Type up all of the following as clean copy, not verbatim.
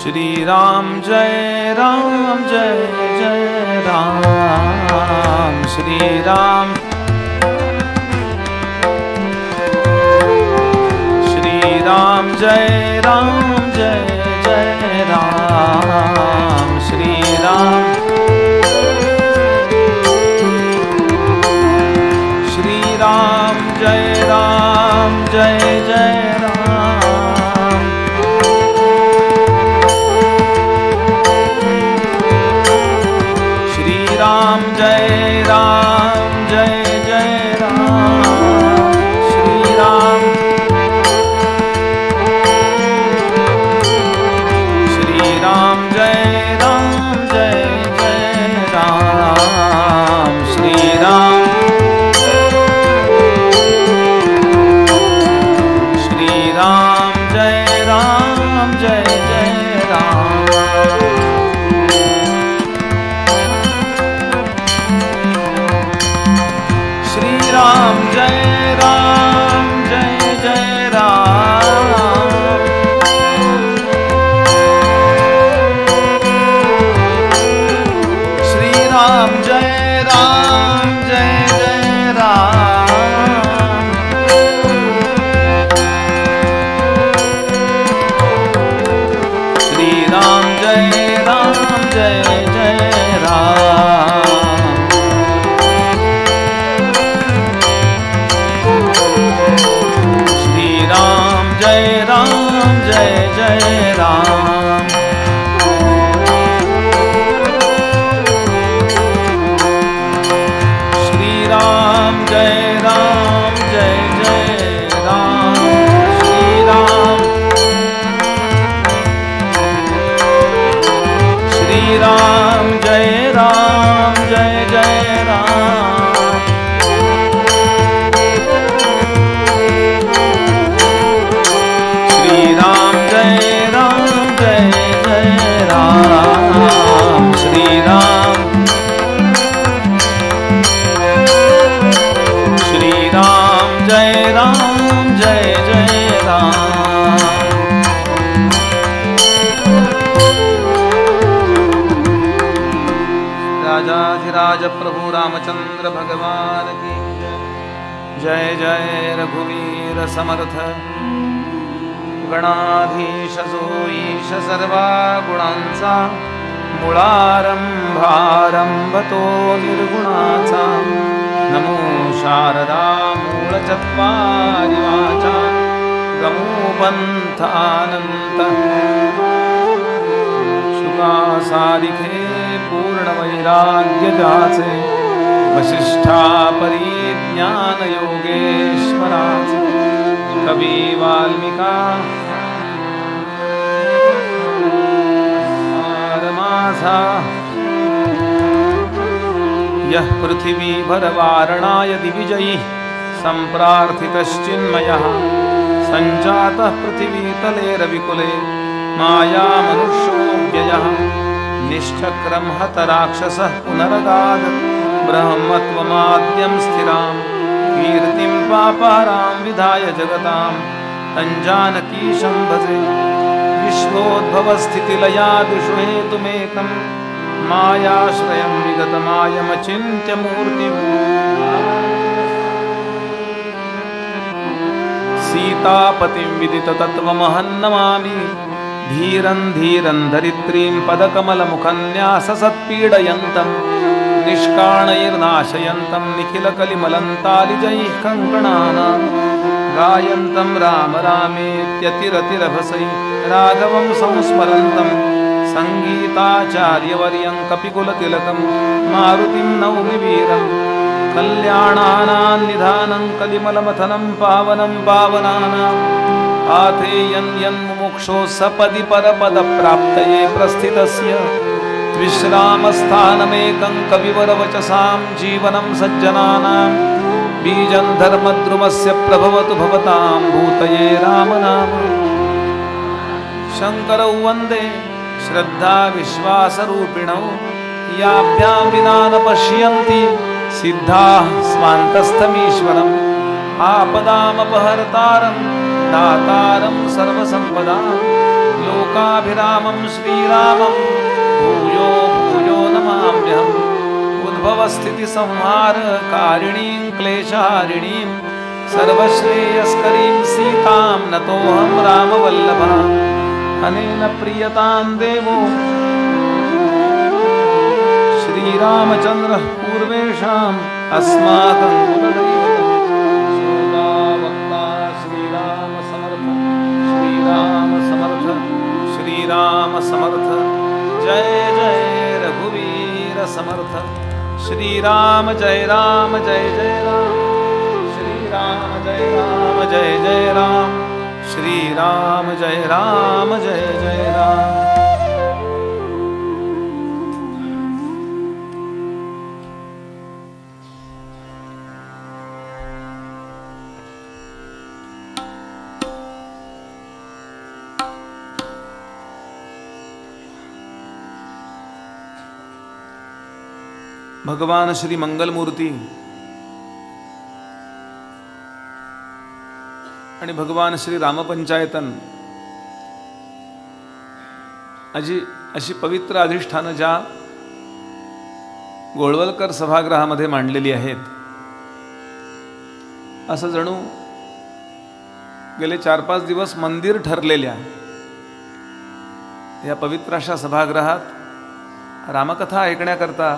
श्री राम जय जय राम श्री राम श्री राम जय जय राम श्री राम श्री राम जय जय राम श्री राम जय जय राम श्री राम श्री राम जय जय राम श्री राम श्री राम जय जय राम श्री राम जय जय राम श्री राम जय जय राम श्री राम जय जय राम श्री राम जय जय राम श्री राम जय जय राम श्री राम श्री राम जय जय राम श्री राम जय जय राम श्री राम श्री राम जय जय राम राजाधिराज प्रभु रामचंद्र भगवान की जय जय रघुवीर समर्थ गणाधीश सोईश सर्वा गुणांचा मुळारंभारंभतो निर्गुणाचा नमो शारदा मूलचत्वारि वाचा गमो पंथानंत शुकासारिखे पूर्ण वैराग्य जाचे वशिष्ठा परिज्ञान योगेश्वराचे कवी वाल्मिका माझा यः पृथिवी भरवारणाय दिविजयी सम्प्रार्थितश्चिन्मयः सञ्जातः पृथिवीतले रविकुले माया मनुष्यो व्ययः निश्चक्रं हतराक्षसः पुनरगाद ब्रह्मत्वमाद्यं स्थिरां कीर्तिं पापारां विधाय जगतां तञ्जानकीशं भजे विश्वोद्भवस्थितिलयादिषु हेतुमेकं मायाश्रयं विगतमायमचिन्त्य मूर्तिं सीतापतिं विदिततत्त्वमहं नमामि धीरं धीरं धरित्रीं पदकमलमुखन्याससत्पीडयन्तं निष्काणैर्नाशयन्तं निखिलकलिमलन्तालिजैः कङ्कणानां गायन्तं राम रामेत्यतिरतिरभसै राघवं संस्मरन्तं सङ्गीताचार्यवर्यं कपिकुलतिलकं मारुतिं नौमि वीरं कल्याणानां निधानं कलिमलमथनं पावनं पावनानां आथेयं यन्मुमुक्षो सपदि परपदप्राप्तये प्रस्थितस्य विश्रामस्थानमेकं कविवरवचसां जीवनं सज्जनानां बीजं धर्मद्रुमस्य प्रभवतु भवतां भूतये रामनाम शङ्करौ वन्दे श्रद्धा विश्वासरूपिणौ याभ्यां विना न पश्यन्ति सिद्धाः स्वान्तस्थमीश्वरम् आपदामपहर्तारं दातारं सर्वसम्पदां लोकाभिरामं श्रीरामं भूयो भूयो नमाम्यहम् उद्भवस्थितिसंहारकारिणीं क्लेशहारिणीं सर्वश्रेयस्करीं सीतां नतोऽहं रामवल्लभाम् अनेन प्रीयतां देवो श्रीरामचन्द्रः पूर्वेषाम् अस्माकं कुलदैवतम् श्रीराम समर्थ श्रीराम समर्थ श्रीराम समर्थ जय जय रघुवीर समर्थ श्रीराम जय राम जय जय राम श्रीराम जय राम जय जय राम श्रीराम जय राम जय जय राम। भगवान श्री मंगलमूर्ती आणि भगवान श्री रामपंचायतन अशी पवित्र अधिष्ठानं ज्या गोळवलकर सभागृहामध्ये मांडलेली आहेत, असं जणू गेले 4-5 दिवस मंदिर ठरलेल्या या पवित्र अशा सभागृहात रामकथा ऐकण्याकरता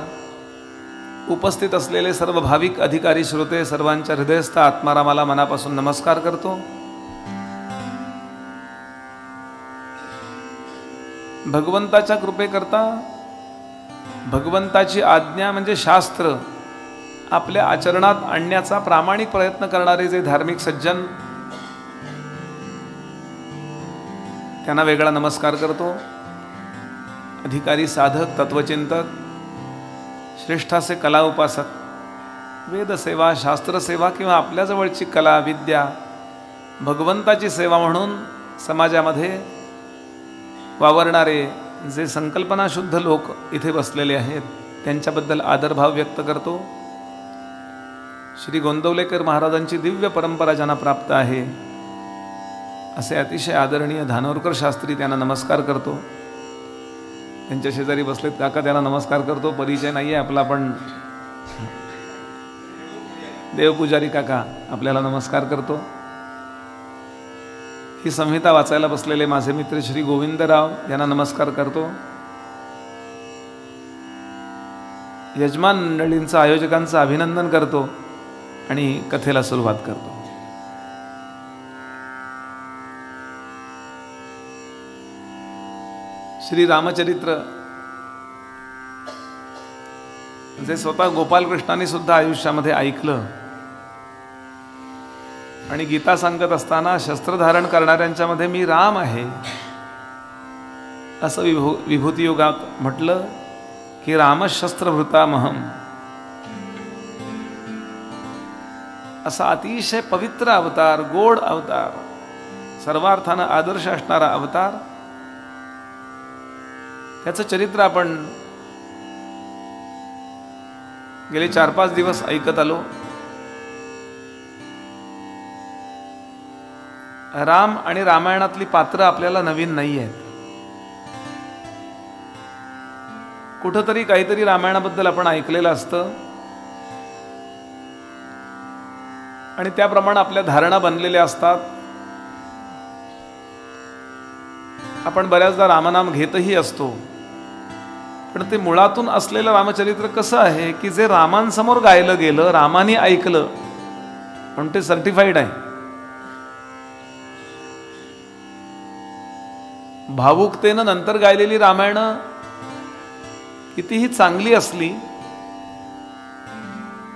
उपस्थित असलेले सर्व भाविक अधिकारी श्रोते सर्वांच्या हृदयस्थ आत्मारामाला मनापासून नमस्कार करतो। भगवंताच्या कृपेकरता भगवंताची आज्ञा म्हणजे शास्त्र आपल्या आचरणात आणण्याचा प्रामाणिक प्रयत्न करणारे जे धार्मिक सज्जन, त्यांना वेगळा नमस्कार करतो। अधिकारी, साधक, तत्वचिंतक, श्रेष्ठाचे कला उपासक, वेदसेवा, शास्त्रसेवा किंवा आपल्या जवळची कला विद्या भगवंताची सेवा म्हणून समाजामध्ये वावरणारे जे संकल्पनाशुद्ध लोक इथे बसलेले आहेत, त्यांच्याबद्दल आदरभाव व्यक्त करतो। श्री गोंदवलेकर महाराजांची दिव्य परंपरा ज्यांना प्राप्त आहे असे अतिशय आदरणीय धानोरकर शास्त्री, त्यांना नमस्कार करतो। त्यांच्या शेजारी बसलेत काका, त्यांना नमस्कार करतो। परिचय नाही आहे आपला, पण देवपुजारी काका आपल्याला नमस्कार करतो। ही संहिता वाचायला बसलेले माझे मित्र श्री गोविंदराव यांना नमस्कार करतो। यजमान मंडळींचं, आयोजकांचं अभिनंदन करतो आणि कथेला सुरुवात करतो। श्री रामचरित्र जे स्वतः गोपालकृष्णांनी सुद्धा आयुष्यामध्ये ऐकलं आणि गीता सांगत असताना शस्त्र धारण करणाऱ्यांच्या मध्ये मी राम आहे असं विभूती योगात म्हटलं की रामशस्त्रभृतामहम, असा अतिशय पवित्र अवतार, गोड अवतार, सर्वार्थानं आदर्श असणारा अवतार, त्याचं चरित्र आपण गेले 4-5 दिवस ऐकत आलो। राम आणि रामायणातली पात्र आपल्याला नवीन नाही आहेत। कुठंतरी काहीतरी रामायणाबद्दल आपण ऐकलेलं असतं आणि त्याप्रमाणे आपल्या धारणा बनलेल्या असतात। आपण बऱ्याचदा रामनाम घेतही असतो, पण ते मुळातून असलेलं रामचरित्र कसं आहे की जे रामांसमोर गायलं गेलं, रामाने ऐकलं म्हणून ते सर्टिफाईड आहे। भावुकतेनं नंतर गायलेली रामायणं कितीही चांगली असली,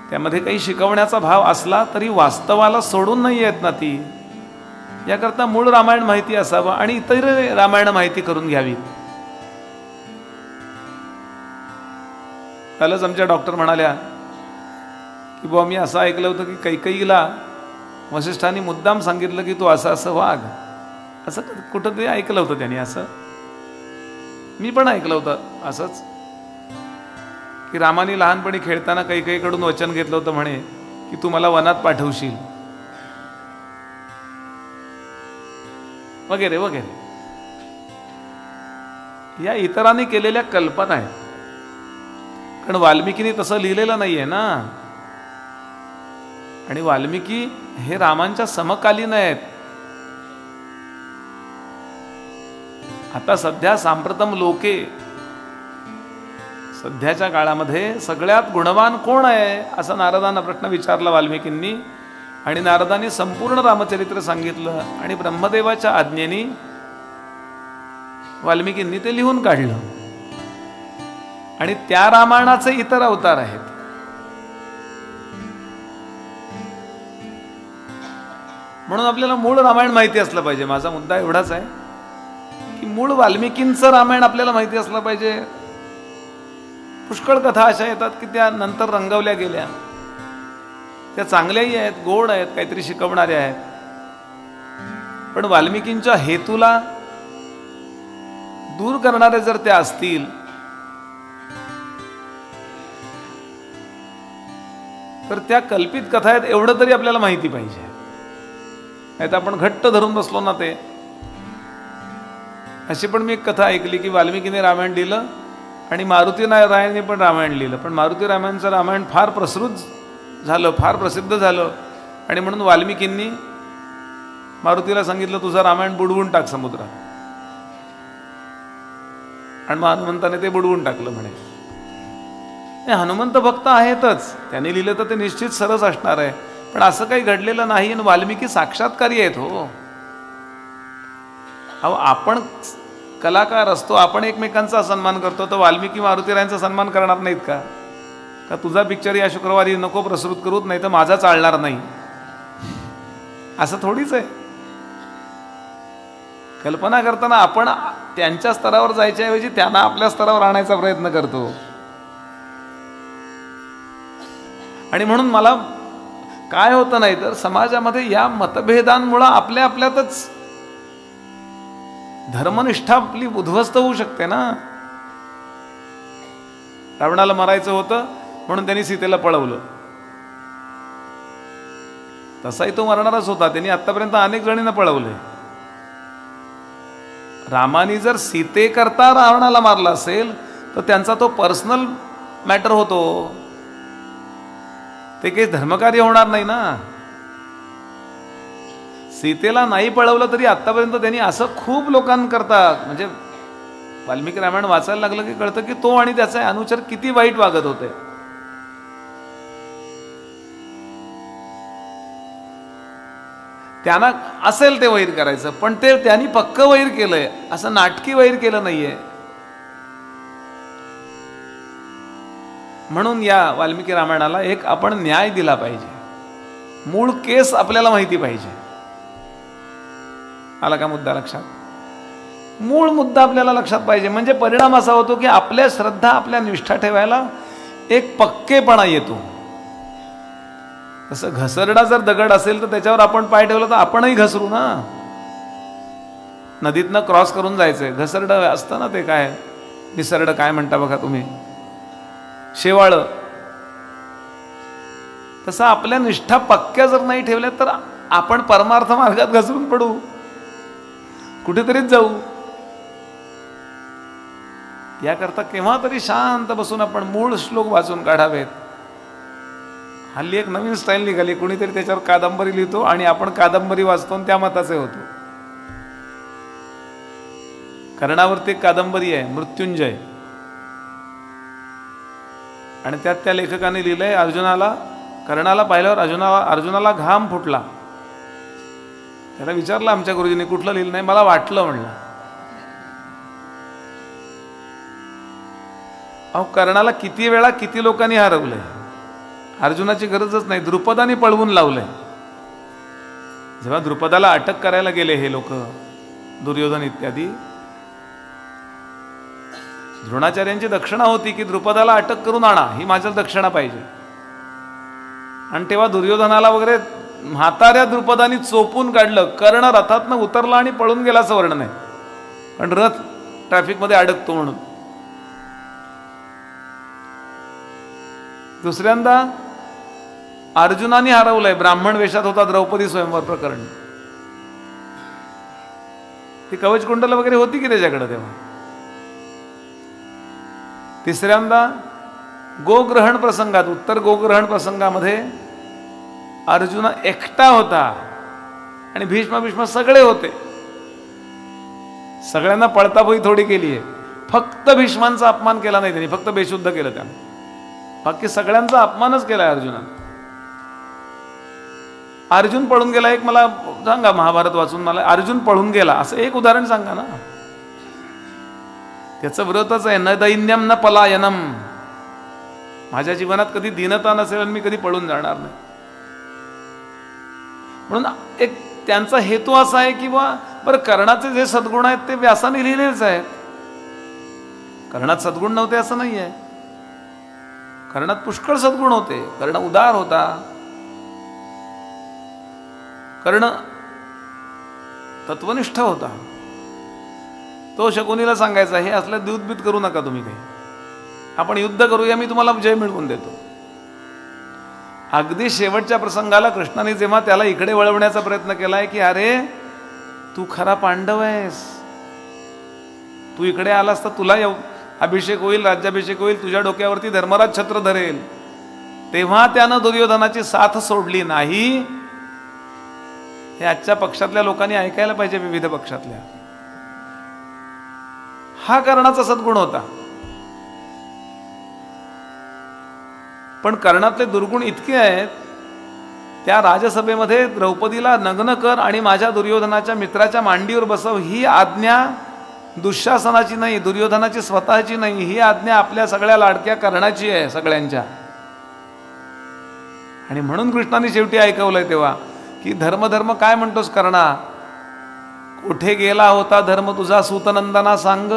त्यामध्ये काही शिकवण्याचा भाव असला तरी वास्तवाला सोडून नाही येत ना ती। याकरता मूळ रामायण माहिती असावं आणि इतर रामायण माहिती करून घ्यावी। कालच आमच्या डॉक्टर म्हणाल्या की बुवा मी असं ऐकलं होतं की कैकेयीला वसिष्ठांनी मुद्दाम सांगितलं की तू असं असं वाग, असं कुठं तरी ऐकलं होतं त्यांनी। असं मी पण ऐकलं होतं असंच की रामाने लहानपणी खेळताना कैकेयीकडून वचन घेतलं होतं म्हणे की तू मला वनात पाठवशील। वगैरे वगैरे या इतरांनी केलेल्या कल्पना आहेत. कारण वाल्मिकीने तसं लिहिलेलं नाहीये ना. आणि वाल्मिकी हे रामांच्या समकालीन आहेत. आता सध्या सांप्रतम लोके, सध्याच्या काळामध्ये सगळ्यात गुणवान कोण आहे असा नारदांना प्रश्न विचारला वाल्मिकींनी. आणि नारदांनी संपूर्ण रामचरित्र सांगितलं आणि ब्रह्मदेवाच्या आज्ञेने वाल्मिकींनी ते लिहून काढलं. आणि त्या रामायणाचे इतर अवतार आहेत. म्हणून आपल्याला मूळ रामायण माहिती असलं पाहिजे. माझा मुद्दा एवढाच आहे की मूळ वाल्मिकींचं रामायण आपल्याला माहिती असलं पाहिजे. पुष्कळ कथा अशा येतात की त्या नंतर रंगवल्या गेल्या. त्या चांगल्याही आहेत, गोड आहेत, काहीतरी शिकवणाऱ्या आहेत. पण वाल्मिकींच्या हेतूला दूर करणारे जर त्या असतील तर त्या कल्पित कथा आहेत एवढं तरी आपल्याला माहिती पाहिजे. नाही तर आपण घट्ट धरून बसलो ना ते. अशी पण मी एक कथा ऐकली की वाल्मिकीने रामायण लिहिलं आणि मारुती रायाने पण रामायण लिहिलं. पण मारुती रामायणचं रामायण फार प्रसृत झालं, फार प्रसिद्ध झालं. आणि म्हणून वाल्मिकींनी मारुतीला सांगितलं तुझं रामायण बुडवून टाक समुद्रात. आणि मग हनुमंताने ते बुडवून टाकलं म्हणे. हनुमंत भक्त आहेतच, त्यांनी लिहिलं तर ते निश्चित सरस असणार आहे. पण असं काही घडलेलं नाही. आणि वाल्मिकी साक्षात्कारी आहेत हो. अहो आपण कलाकार असतो, आपण एकमेकांचा सन्मान करतो, तर वाल्मिकी मारुतीरायांचा सन्मान करणार नाहीत का? का तुझा पिक्चर या शुक्रवारी नको प्रसृत करूच, नाही तर माझा चालणार नाही, असं थोडीच आहे. कल्पना करताना आपण त्यांच्या स्तरावर जायच्या ऐवजी त्यांना आपल्या स्तरावर आणायचा प्रयत्न करतो. आणि म्हणून मला काय होतं नाही तर समाजामध्ये या मतभेदांमुळे आपल्या आपल्यातच धर्मनिष्ठा आपली उद्ध्वस्त होऊ शकते ना. रावणाला मारायचं होतं म्हणून त्यांनी सीतेला पळवलं. तसाही तो मरणारच होता. त्यांनी आतापर्यंत अनेक जणींना पळवले. रामानी जर सीतेकरता रावणाला मारला असेल तर त्यांचा तो पर्सनल मॅटर होतो, ते काही धर्मकार्य होणार नाही ना. सीतेला नाही पळवलं तरी आतापर्यंत त्यांनी असं खूप लोकांकरता, म्हणजे वाल्मिकी रामायण वाचायला लागलं की कळतं की तो आणि त्याचे अनुचर किती वाईट वागत होते. त्यांना असेल ते वैर करायचं, पण ते त्यांनी पक्क वैर केलंय, असं नाटकी वैर केलं नाहीये. म्हणून या वाल्मिकी रामायणाला एक आपण न्याय दिला पाहिजे. मूळ केस आपल्याला माहिती पाहिजे. आला का मुद्दा लक्षात? मूळ मुद्दा आपल्याला लक्षात पाहिजे. म्हणजे परिणाम असा होतो की आपल्या श्रद्धा, आपल्या निष्ठा ठेवायला एक पक्केपणा येतो. तसं घसरडा जर दगड असेल तर त्याच्यावर आपण पाय ठेवला तर आपणही घसरू ना. नदीतनं क्रॉस करून जायचंय, घसरड असतं ना ते, काय निसरड काय म्हणता बघा तुम्ही, शेवाळ. तसं आपल्या निष्ठा पक्क्या जर नाही ठेवल्या तर आपण परमार्थ मार्गात घसरून पडू, कुठेतरीच जाऊ. याकरता केव्हा तरी शांत बसून आपण मूळ श्लोक वाचून काढावेत. हल्ली एक नवीन स्टाईल निघाली, कुणीतरी त्याच्यावर कादंबरी लिहितो आणि आपण कादंबरी वाचतो आणि त्या मताचे होतो. कर्णावरती एक कादंबरी आहे मृत्युंजय, आणि त्यात त्या लेखकाने लिहिलंय अर्जुनाला, कर्णाला पाहिल्यावर अर्जुनाला घाम फुटला. त्याला विचारलं आमच्या गुरुजींनी कुठलं लिहिलं, नाही मला वाटलं म्हणलं. अहो कर्णाला किती वेळा किती लोकांनी हरवलंय, अर्जुनाची गरजच नाही, द्रुपदाने पळवून लावलंय. जेव्हा द्रुपदाला अटक करायला गेले हे लोक, दुर्योधन इत्यादी, द्रोणाचार्यांची दक्षिणा होती की द्रुपदाला अटक करून आणा, ही माझ्या दक्षिणा पाहिजे. आणि तेव्हा दुर्योधनाला वगैरे म्हाताऱ्या द्रुपदानी चोपून काढलं. कर्ण रथातनं उतरला आणि पळून गेला असं वर्णन आहे, पण रथ ट्रॅफिकमध्ये अडकतो म्हणून. दुसऱ्यांदा अर्जुनाने हरवलंय, ब्राह्मण वेशात होता, द्रौपदी स्वयंवर प्रकरण. ती कवच कुंडल वगैरे होती की त्याच्याकडे तेव्हा. तिसऱ्यांदा गोग्रहण प्रसंगात, उत्तर गोग्रहण प्रसंगामध्ये अर्जुन एकटा होता आणि भीष्म सगळे होते. सगळ्यांना पळतापोई थोडी केली आहे. फक्त भीष्मांचा अपमान केला नाही त्यांनी, फक्त बेशुद्ध केलं त्यानं. बाकी सगळ्यांचा अपमानच केलाय अर्जुनाने. अर्जुन पळून गेला, एक मला सांगा महाभारत वाचून, मला अर्जुन पळून गेला असं एक उदाहरण सांगा ना. त्याचं व्रतच आहे, न दैन्यम न पलायनम. माझ्या जीवनात कधी दीनता नसेल आणि मी कधी पळून जाणार नाही. म्हणून एक त्यांचा हेतू असा आहे की बरं, कर्णाचे जे सद्गुण आहेत ते व्यासाने लिहिलेच आहेत. कर्णात सद्गुण नव्हते असं नाही आहे. कर्णात पुष्कळ सद्गुण होते. कर्ण उदार होता. कर्ण तत्वनिष्ठ होता. तो शकुनीला सांगायचा, हे असलं द्यूतबीत करू नका तुम्ही, काही आपण युद्ध करूया, मी तुम्हाला जय मिळवून देतो. अगदी शेवटच्या प्रसंगाला कृष्णाने जेव्हा त्याला इकडे वळवण्याचा प्रयत्न केलाय की अरे तू खरा पांडव आहेस, तू इकडे आलास तर तुला अभिषेक होईल, राज्याभिषेक होईल, तुझ्या डोक्यावरती धर्मराज छत्र धरेल, तेव्हा त्यानं दुर्योधनाची साथ सोडली नाही. हे आजच्या पक्षातल्या लोकांनी ऐकायला पाहिजे, विविध पक्षातल्या. हा कर्णाचा सद्गुण होता. पण कर्णातले दुर्गुण इतके आहेत, त्या राजसभेमध्ये द्रौपदीला नग्न कर आणि माझ्या दुर्योधनाच्या मित्राच्या मांडीवर बसव, ही आज्ञा दुःशासनाची नाही, दुर्योधनाची स्वतःची नाही, ही आज्ञा आपल्या सगळ्या लाडक्या कर्णाची आहे, सगळ्यांच्या. आणि म्हणून कृष्णाने शेवटी ऐकवलंय तेव्हा की धर्म काय म्हणतोस कर्णा, कुठे गेला होता धर्म तुझा सूतनंदना, सांग.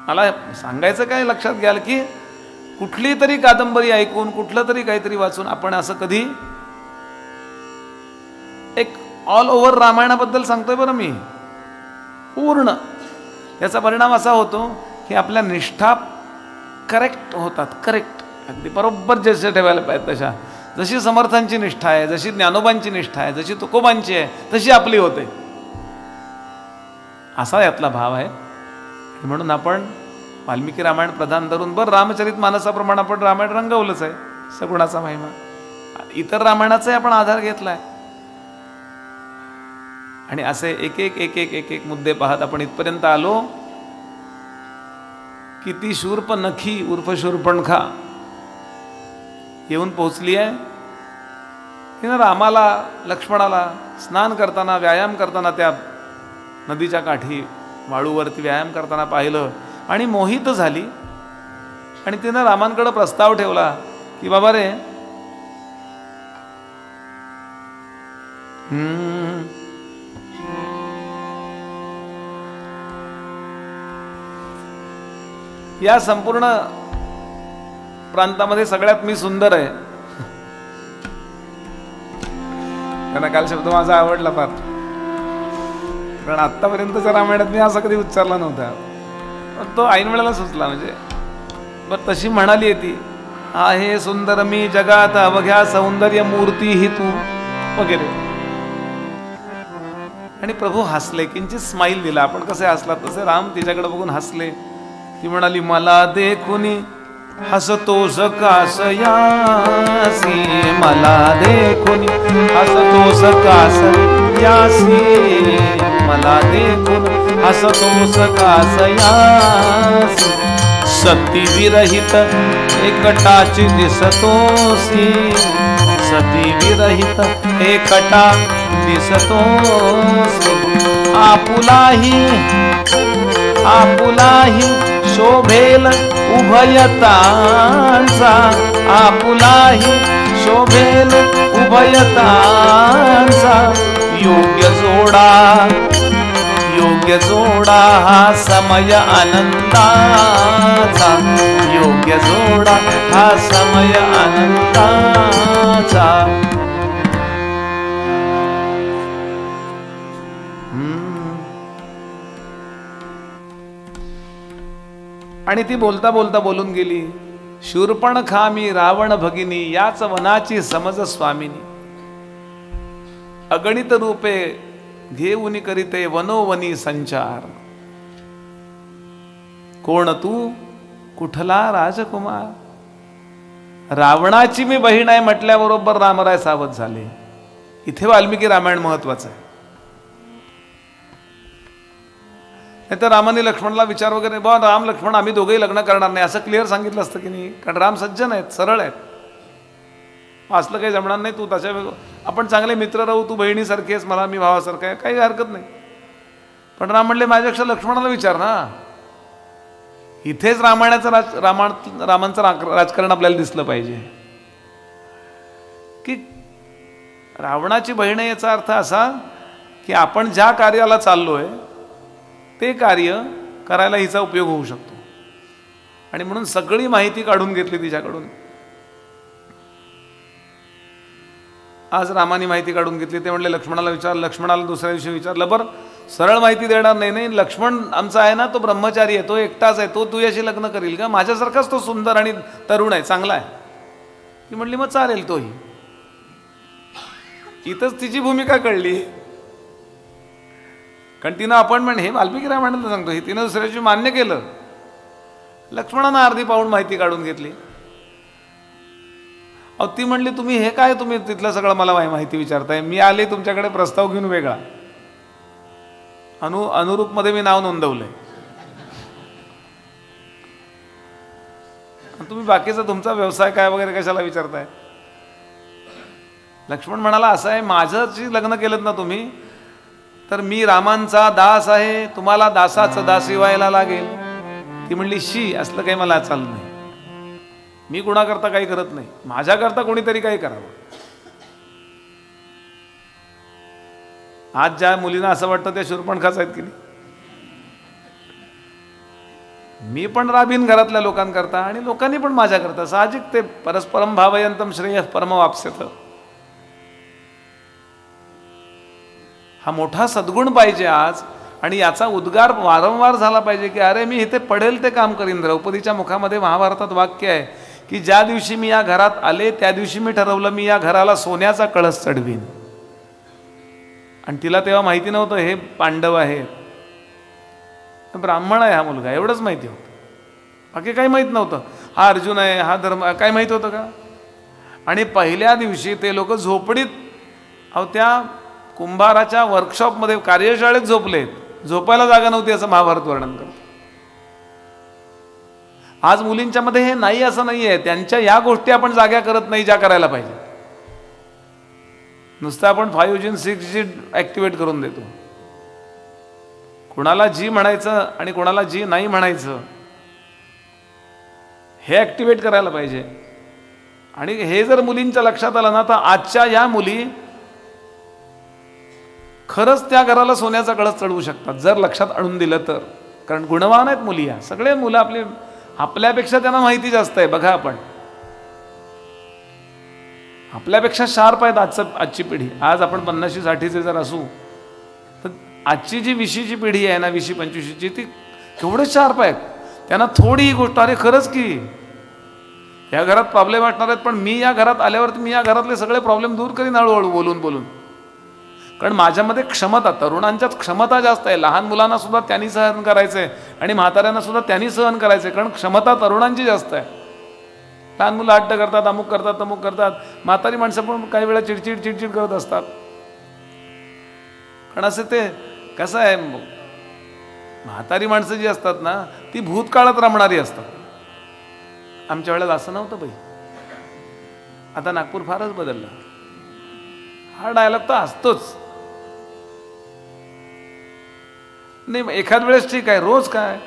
मला सांगायचं काय, लक्षात घ्याल की कुठली तरी कादंबरी ऐकून, कुठलं तरी काहीतरी वाचून आपण असं कधी एक ऑल ओव्हर रामायणाबद्दल सांगतोय बरं मी पूर्ण, याचा परिणाम असा होतो की आपल्या निष्ठा करेक्ट होतात. करेक्ट, अगदी बरोबर जसे ठेवायला पाहिजे तशा. जशी समर्थांची निष्ठा आहे, जशी ज्ञानोबांची निष्ठा आहे, जशी तुकोबांची आहे, तशी आपली होते. असा यातला भाव आहे. म्हणून आपण वाल्मिकी रामायण प्रधान धरून, बरं रामचरित मानसाप्रमाणे आपण रामायण रंगवलंच आहे, सगुणाचा महिमा. इतर रामायणाचाही आपण आधार घेतलाय. आणि असे एक एक मुद्दे पाहत आपण इथपर्यंत आलो की ती शूर्पनखी उर्फ शूर्पणखा येऊन पोहोचली आहे. तिनं रामाला, लक्ष्मणाला स्नान करताना, व्यायाम करताना त्या नदीच्या काठी वाळूवरती व्यायाम करताना पाहिलं आणि मोहित झाली. आणि तिनं रामांकडे प्रस्ताव ठेवला की बाबा रे, या संपूर्ण प्रांतामध्ये सगळ्यात मी सुंदर आहे. त्यांना काल शब्द माझा आवडला फार, कारण आत्तापर्यंतच्या रामायणात मी असा कधी उच्चारला नव्हता, पण तो ऐन वेळेला सुचला. म्हणजे बरं तशी म्हणाली आहे ती, आहे सुंदर मी जगात अवघ्या सौंदर्य मूर्ती ही तू वगैरे. आणि प्रभू हसले, किंचित स्माईल दिला. आपण कसे हसला तसे राम तिच्याकडे बघून हसले. ती म्हणाली, मला देखुनी हसतोस कास यासी, मला देखुनी हसतोस कास यासी, मला देखून हसतोस कास यासी, सती विरहित एकटाची दिसतोसी, सती विरहित एकटा दिसतोसी, आपुलाही शोभेल उभयतांचा, आपुलाही शोभेल उभयतांचा, योग्य जोडा हा समय आनंदाचा, योग्य जोडा हा समय आनंदाचा. आणि ती बोलता बोलता बोलून गेली, शूर्पणखा मी रावण भगिनी, याच वनाची समज स्वामिनी, अगणित रूपे घेऊन करीते वनोवनी संचार. कोण तू कुठला राजकुमार. रावणाची मी बहीण आहे म्हटल्याबरोबर रामराय सावध झाले. इथे वाल्मिकी रामायण महत्वाचं आहे. नाही तर रामाने लक्ष्मणला विचार वगैरे बा राम लक्ष्मण आम्ही दोघेही लग्न करणार नाही असं क्लिअर सांगितलं असतं की नाही. कारण राम सज्जन आहेत, सरळ आहेत. असलं काही जमणार नाही. तू त्याच्या आपण चांगले मित्र राहू, तू बहिणीसारखी आहेस मला, मी भावासारखा आहे, काही हरकत नाही. पण राम म्हणले माझ्यापेक्षा लक्ष्मणाला विचार ना. इथेच रामांचं राजकारण आपल्याला दिसलं पाहिजे की रावणाची बहीण याचा अर्थ असा की आपण ज्या कार्याला चाललोय ते कार्य करायला हिचा उपयोग होऊ शकतो. आणि म्हणून सगळी माहिती काढून घेतली तिच्याकडून. आज रामाने माहिती काढून घेतली. ते म्हणले लक्ष्मणाला विचार. लक्ष्मणाला दुसऱ्या दिवशी विचारलं. बरं सरळ माहिती देणार नाही. नाही लक्ष्मण आमचा आहे ना, तो ब्रह्मचारी आहे, तो एकटाच आहे, तो तुझ्याशी लग्न करील का. माझ्यासारखाच तो सुंदर आणि तरुण आहे, चांगला आहे. ती म्हणली मग चालेल तोही. इथंच तिची भूमिका कळली. कारण तिनं अपॉइंटमेंट हे वाल्मिकी रामायणाला सांगतो हे तिनं दुसऱ्या दिवशी मान्य केलं. लक्ष्मणानं अर्धी पाऊण माहिती काढून घेतली. अहो ती म्हणली तुम्ही हे काय, तुम्ही तिथलं सगळं मला माहिती विचारताय. मी आले तुमच्याकडे प्रस्ताव घेऊन वेगळा. अनुरूपमध्ये मी नाव नोंदवलंय. तुम्ही बाकीचा तुमचा व्यवसाय काय वगैरे कशाला विचारताय. लक्ष्मण म्हणाला असं आहे माझ्याशी लग्न केलं ना तुम्ही तर मी रामांचा दास आहे, तुम्हाला दासाचं दासी व्हायला लागेल. ती म्हणली शी असलं काही मला चाललं नाही. मी कुणाकरता काही करत नाही, माझ्याकरता कोणीतरी काही करावं. आज ज्या मुलींना असं वाटतं त्या शूरपणखाच आहेत की नाही. मी पण राबीन घरातल्या लोकांकरता आणि लोकांनी पण माझ्याकरता. साहजिक ते परस्परम भावयंतम श्रेय परमवाप्स्यत. हा मोठा सद्गुण पाहिजे आज. आणि याचा उद्गार वारंवार झाला पाहिजे की अरे मी इथे पडेल ते काम करीन. द्रौपदीच्या मुखामध्ये महाभारतात वाक्य आहे की ज्या दिवशी मी या घरात आले त्या दिवशी मी ठरवलं मी या घराला सोन्याचा कळस चढवीन. आणि तिला तेव्हा माहिती नव्हतं हे पांडव आहेत, ब्राह्मण आहे हा मुलगा, एवढंच माहिती होतं. बाकी काही माहीत नव्हतं. हा अर्जुन आहे, हा धर्म, काय माहीत होतं का. आणि पहिल्या दिवशी ते लोक झोपडीत अहो त्या कुंभाराच्या वर्कशॉपमध्ये कार्यशाळेत झोपलेत. झोपायला जागा नव्हती असं महाभारत वर्णन करतं. आज मुलींच्या मध्ये हे नाही असं नाही आहे. त्यांच्या या गोष्टी आपण जाग्या करत नाही ज्या करायला पाहिजे. नुसतं आपण 5G आणि 6G ऍक्टिव्हेट करून देतो. कोणाला जी म्हणायचं आणि कोणाला जी नाही म्हणायचं हे ऍक्टिव्हेट करायला पाहिजे. आणि हे जर मुलींच्या लक्षात आलं ना तर आजच्या या मुली खरंच त्या घराला सोन्याचा कळस चढवू शकतात जर लक्षात आणून दिलं तर. कारण गुणवान आहेत मुली. या सगळे मुलं आपल्यापेक्षा त्यांना माहिती जास्त आहे. बघा आपण आपल्यापेक्षा शार्प आहेत आजची पिढी. आज आपण 50-60चे जर असू तर आजची जी 20ची पिढी आहे ना 20-25ची ती केवढे शार्प आहेत. त्यांना थोडी ही गोष्ट अरे खरंच की या घरात प्रॉब्लेम असणार आहेत पण मी या घरात आल्यावरती मी या घरातले सगळे प्रॉब्लेम दूर करीन हळूहळू बोलून बोलून. कारण माझ्यामध्ये क्षमता, तरुणांच्याच क्षमता जास्त आहे. लहान मुलांना सुद्धा त्यांनी सहन करायचंय आणि म्हाताऱ्यांना सुद्धा त्यांनी सहन करायचंय. कारण क्षमता तरुणांची जास्त आहे. लहान मुलं हट्ट करतात, अमुक करतात, तमुक करतात. म्हातारी माणसं पण काही वेळा चिडचिड करत असतात. कारण असं ते कसं आहे म्हातारी माणसं जी असतात ना ती भूतकाळात रमणारी असतात. आमच्या वेळेला असं नव्हतं बाई. आता नागपूर फारच बदललं. हा डायलॉग तर असतोच. नाही एखाद वेळेस ठीक आहे, रोज काय.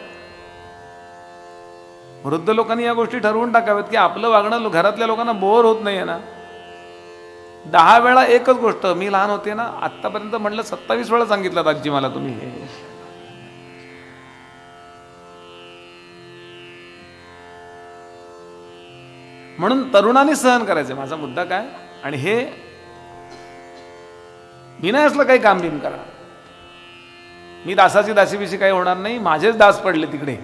वृद्ध लोकांनी या गोष्टी ठरवून टाकाव्यात की आपलं वागणं घरातल्या लोकांना बोर होत नाही ना. 10 वेळा एकच गोष्ट. मी लहान होते ना आतापर्यंत म्हटलं 27 वेळा सांगितलं आजी मला तुम्ही हे. म्हणून तरुणांनी सहन करायचं माझा मुद्दा काय. आणि हे मी नाही असलं काही काम बिम करा. मी दासाची दासीविषयी काही होणार नाही. माझेच दास पडले तिकडे.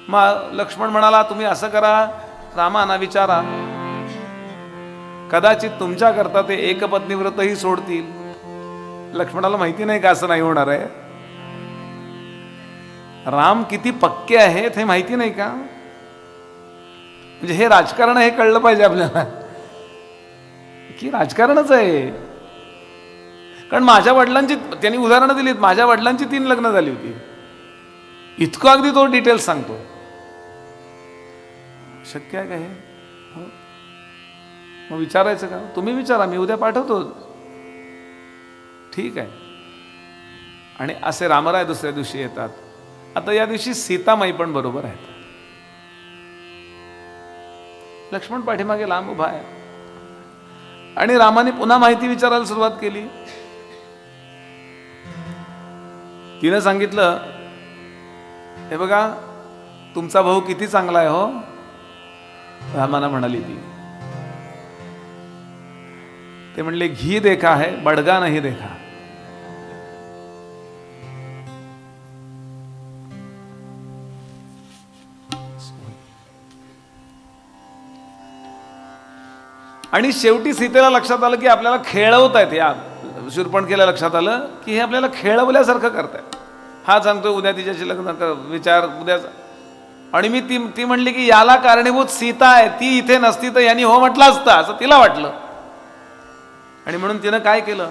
मग लक्ष्मण म्हणाला तुम्ही असं करा रामाना विचारा कदाचित तुमच्या करता ते एकपत्नी व्रतही सोडतील. लक्ष्मणाला माहिती नाही का असं नाही होणार आहे? राम किती पक्के आहेत हे माहिती नाही का? म्हणजे हे राजकारण हे कळलं पाहिजे आपल्याला की राजकारणच आहे. कारण माझ्या वडिलांची, त्यांनी उदाहरणं दिलीत, माझ्या वडिलांची 3 लग्न झाली होती. इतकं अगदी तो डिटेल्स सांगतो. शक्य आहे का हे? हो. मग विचारायचं का? तुम्ही विचारा, मी उद्या पाठवतो. ठीक आहे. आणि असे रामराय दुसऱ्या दिवशी येतात. आता या दिवशी सीतामाई पण बरोबर आहेत. लक्ष्मण पाठीमागे लांब उभा आहे आणि रामाने पुन्हा माहिती विचारायला सुरुवात केली. तिनं सांगितलं, हे बघा तुमचा भाऊ किती चांगला आहे हो. रामाना म्हणाली ती. ते म्हणले घी देखा है बडगा नाही देखा. आणि शेवटी सीतेला लक्षात आलं की आपल्याला खेळवतायत. या शूरपणखीला लक्षात आलं की हे आपल्याला खेळवल्यासारखं करतायत. हा सांगतोय उद्या तिच्याशी लग्न कर, विचार उद्या. आणि मी ती म्हणली की याला कारणीभूत सीता आहे, ती इथे नसती तर यांनी हो म्हटलं असतं असं तिला वाटलं. आणि म्हणून तिनं काय केलं,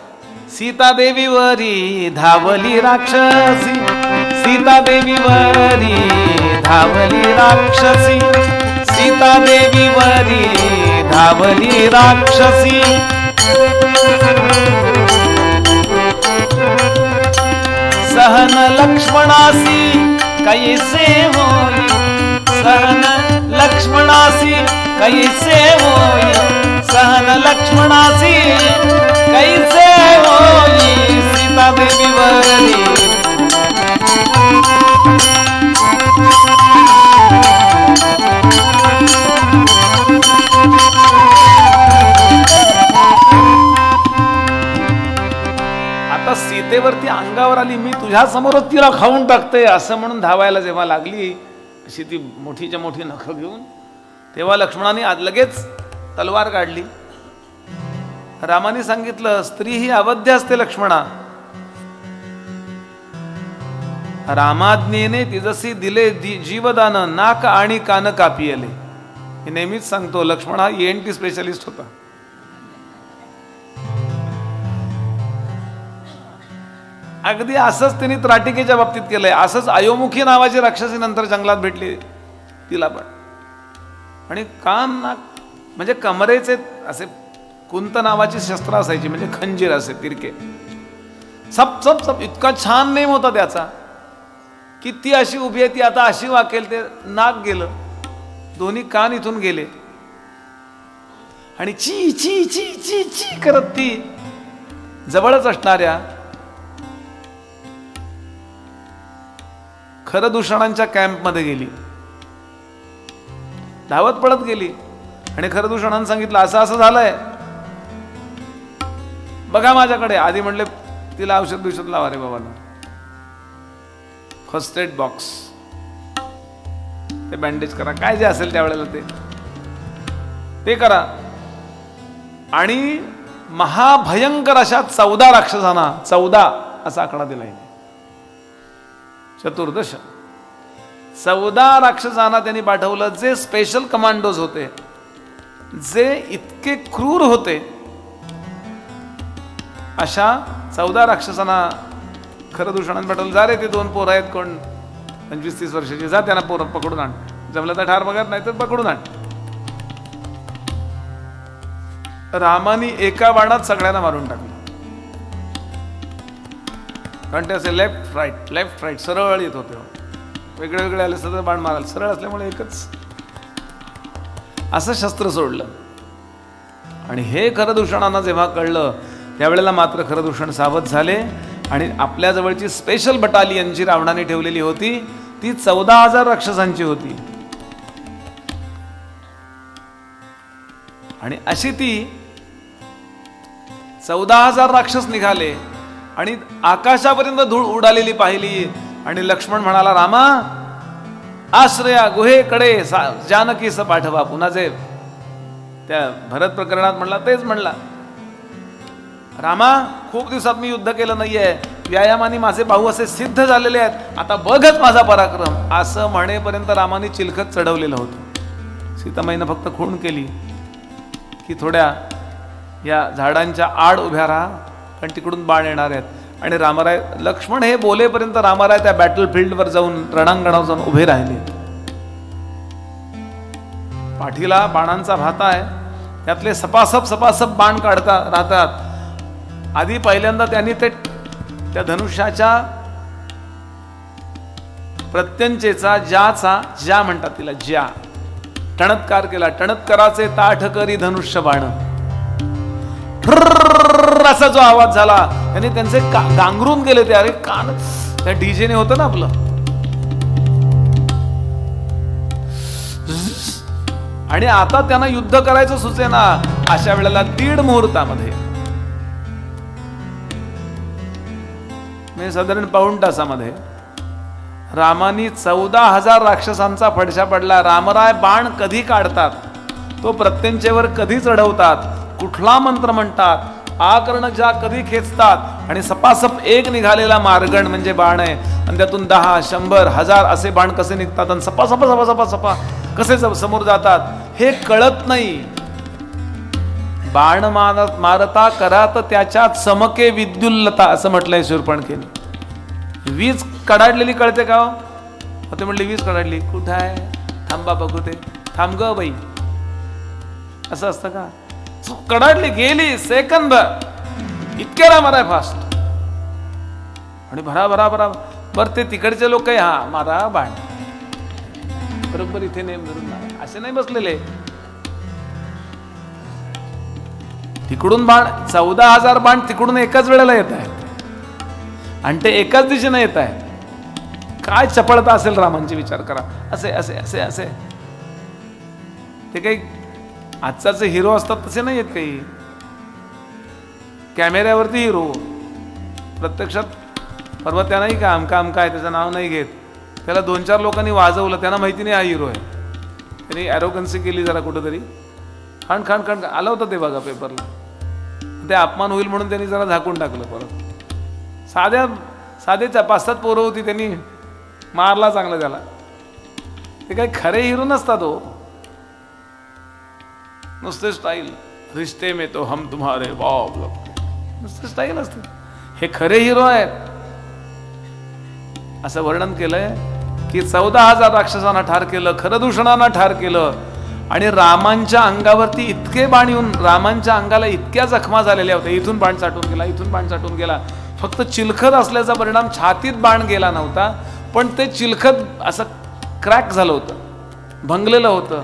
सीता देवीवरी धावली राक्षसी, सीता देवीवरी धावली राक्षसी, सीता देवीवरी धावली राक्षसी. सहन लक्ष्मणासी कैसे होई, सहन लक्ष्मणासी कैसे होई, सहन लक्ष्मणासी कैसे होई, सीता देवीवरी. आता सीतेवरती अंगावर आली, मी तुझ्या समोरच तिला खाऊन टाकते असं म्हणून धावायला जेव्हा लागली, अशी ती मोठीच्या मोठी नखं घेऊन, तेव्हा लक्ष्मणाने आज लगेच तलवार काढली. रामाने सांगितलं, स्त्री ही अवध्य असते लक्ष्मणा. रामाज्ञेने तिजसी दिले जीवदान, नाक आणि कान कापियले. हे नेहमीच सांगतो, लक्ष्मण हा ENT स्पेशलिस्ट होता. अगदी असंच त्यांनी त्राटिकेच्या बाबतीत केलंय. असंच अयोमुखी नावाची राक्षसी नंतर जंगलात भेटली तिला पण. आणि कान नाक म्हणजे कमरेचे असे कुंत नावाची शस्त्र असायची, म्हणजे खंजीर असे तिरके. सप सप सप इतका छान नेम होता त्याचा की ती अशी उभी आहे, ती आता अशी वाकेल, ते नाक गेलं, दोन्ही कान इथून गेले. आणि ची ची ची ची ची करत ती जवळच असणाऱ्या खरदूषणांच्या कॅम्पमध्ये गेली, धावत पडत गेली. आणि खरदूषणांनी सांगितलं, असं असं झालंय, बघा माझ्याकडे. आधी म्हणले तिला औषध बिषध लावा रे बाबाला, फर्स्ट एड बॉक्स, ते बँडेज करा, काय जे असेल त्यावेळेला ते करा. आणि महाभयंकर अशा 14 राक्षसांना, 14 असा आकडा दिलाय, 14 14 राक्षसांना त्यांनी पाठवलं, जे स्पेशल कमांडोज होते, जे इतके क्रूर होते. अशा 14 राक्षसांना खरदूषणाने पाठवलं. जा रे, ते 2 पोरं आहेत, कोण 25-30 वर्षाची, जा त्यांना पोरं पकडून आण, जमलं तर ठार बघत, नाही तर पकडून आण. रामानी एका बाणात सगळ्यांना मारून टाकलं. कारण ते असे लेफ्ट राईट सरळ येत होते, वेगळे वेगळे आले, सगळं बाण मारायला सरळ असल्यामुळे एकच असं शस्त्र सोडलं. आणि हे खरदूषणांना जेव्हा कळलं, त्यावेळेला मात्र खरदूषण सावध झाले. आणि आपल्या जवळची स्पेशल बटालियन जी रावणाने ठेवलेली होती, ती 14,000 राक्षसांची होती. आणि अशी ती 14,000 राक्षस निघाले आणि आकाशापर्यंत धूळ उडालेली पाहिली. आणि लक्ष्मण म्हणाला, रामा, आश्रया गुहेकडे जानकीस पाठवा. पुन्हा जे त्या भरत प्रकरणात म्हणला तेच म्हणला, रामा, खूप दिवसात मी युद्ध केलं नाहीये, व्यायामाने माझे भाऊ असे सिद्ध झालेले आहेत, आता बघच माझा पराक्रम, असं म्हणेपर्यंत रामाने चिलखत चढवलेलं होतं. सीतामाईनं फक्त खूण केली की थोड्या या झाडांच्या आड उभ्या राहा, कारण तिकडून बाण येणार आहेत. आणि रामराय, लक्ष्मण हे बोलेपर्यंत रामराय त्या बॅटल फील्डवर जाऊन, रणांगणावर जाऊन उभे राहिले. पाठीला बाणांचा भाता आहे, त्यातले सपासप बाण काढता राहतात. आधी पहिल्यांदा त्यांनी त्या धनुष्याच्या प्रत्यंचेचा, ज्या म्हणतात तिला, ज्या टणत्कार केला. टणत्काराचे ताठ करी धनुष्य बाण, असा जो आवाज झाला, त्यांनी त्यांचे गांगरून गेले ते. अरे कान, त्या डीजेने होतं ना आपलं. आणि आता त्यांना युद्ध करायचं सुचेना. अशा वेळेला 1.5 मुहूर्तामध्ये, साधारण पाऊण तासामध्ये रामानी 14,000 राक्षसांचा फडशा पडला. रामराय बाण कधी काढतात, तो प्रत्यंचेवर कधी चढवतात, कुठला मंत्र म्हणतात, आकर्णजा कधी खेचतात, आणि सपासप एक निघालेला मार्गण म्हणजे बाण आहे, आणि त्यातून 10, 100, 1000 असे बाण कसे निघतात, आणि सपा कसे समोर जातात हे कळत नाही. बाण मारता करात त्याच्यात चमके विद्युल्लता, असं म्हटलंय शूर्पणखेने. वीज कडाडलेली कळते का? ते म्हटले वीज कडाडली, कुठं आहे, थांबा बघू ते, थांब ग बाई, असं असतं का? कडाडली, गेली सेकंद, इतके रामराय फास्ट. आणि भरा बर ते तिकडचे लोक काही, हा मारा बाण, बरोबर इथे नेम धरून असे नाही बसलेले. तिकडून बाण 14,000 बाण तिकडून एकाच वेळेला येत आहेत, आणि ते एकाच दिशेने येत आहेत. काय चपळता असेल रामांची, विचार करा. असे असे असे असे ते काही आजचाचे हिरो असतात तसे नाही आहेत काही. कॅमेऱ्यावरती हिरो, प्रत्यक्षात परवा त्या नाही का आमका आहे, त्याचं नाव नाही घेत, त्याला 2-4 लोकांनी वाजवलं, त्यांना माहिती नाही हा हिरो आहे. त्यांनी ॲरोगन्सी केली जरा कुठंतरी, खाण आलं होतं ते बघा पेपरला. ते अपमान होईल म्हणून त्यांनी जरा झाकून टाकलं. परत साध्या 5-7 पोरं होती, त्यांनी मारला चांगला त्याला. ते काही खरे हिरो नसतात हो, नुसते स्टाईल. रिश्ते में तो हम तुम्हारे बाप लगते, नुसते स्टाईल असते. हे खरे हिरो आहेत. असं वर्णन केलंय की 14,000 राक्षसांना ठार केलं, खरदूषणांना ठार केलं, आणि रामांच्या अंगावरती इतके बाण येऊन रामांच्या अंगाला इतक्या जखमा झालेल्या होत्या. इथून बाण चाटून गेला, इथून बाण चाटून गेला. फक्त चिलखत असल्याचा परिणाम छातीत बाण गेला नव्हता, पण ते चिलखत असं क्रॅक झालं होतं, भंगलेलं होतं.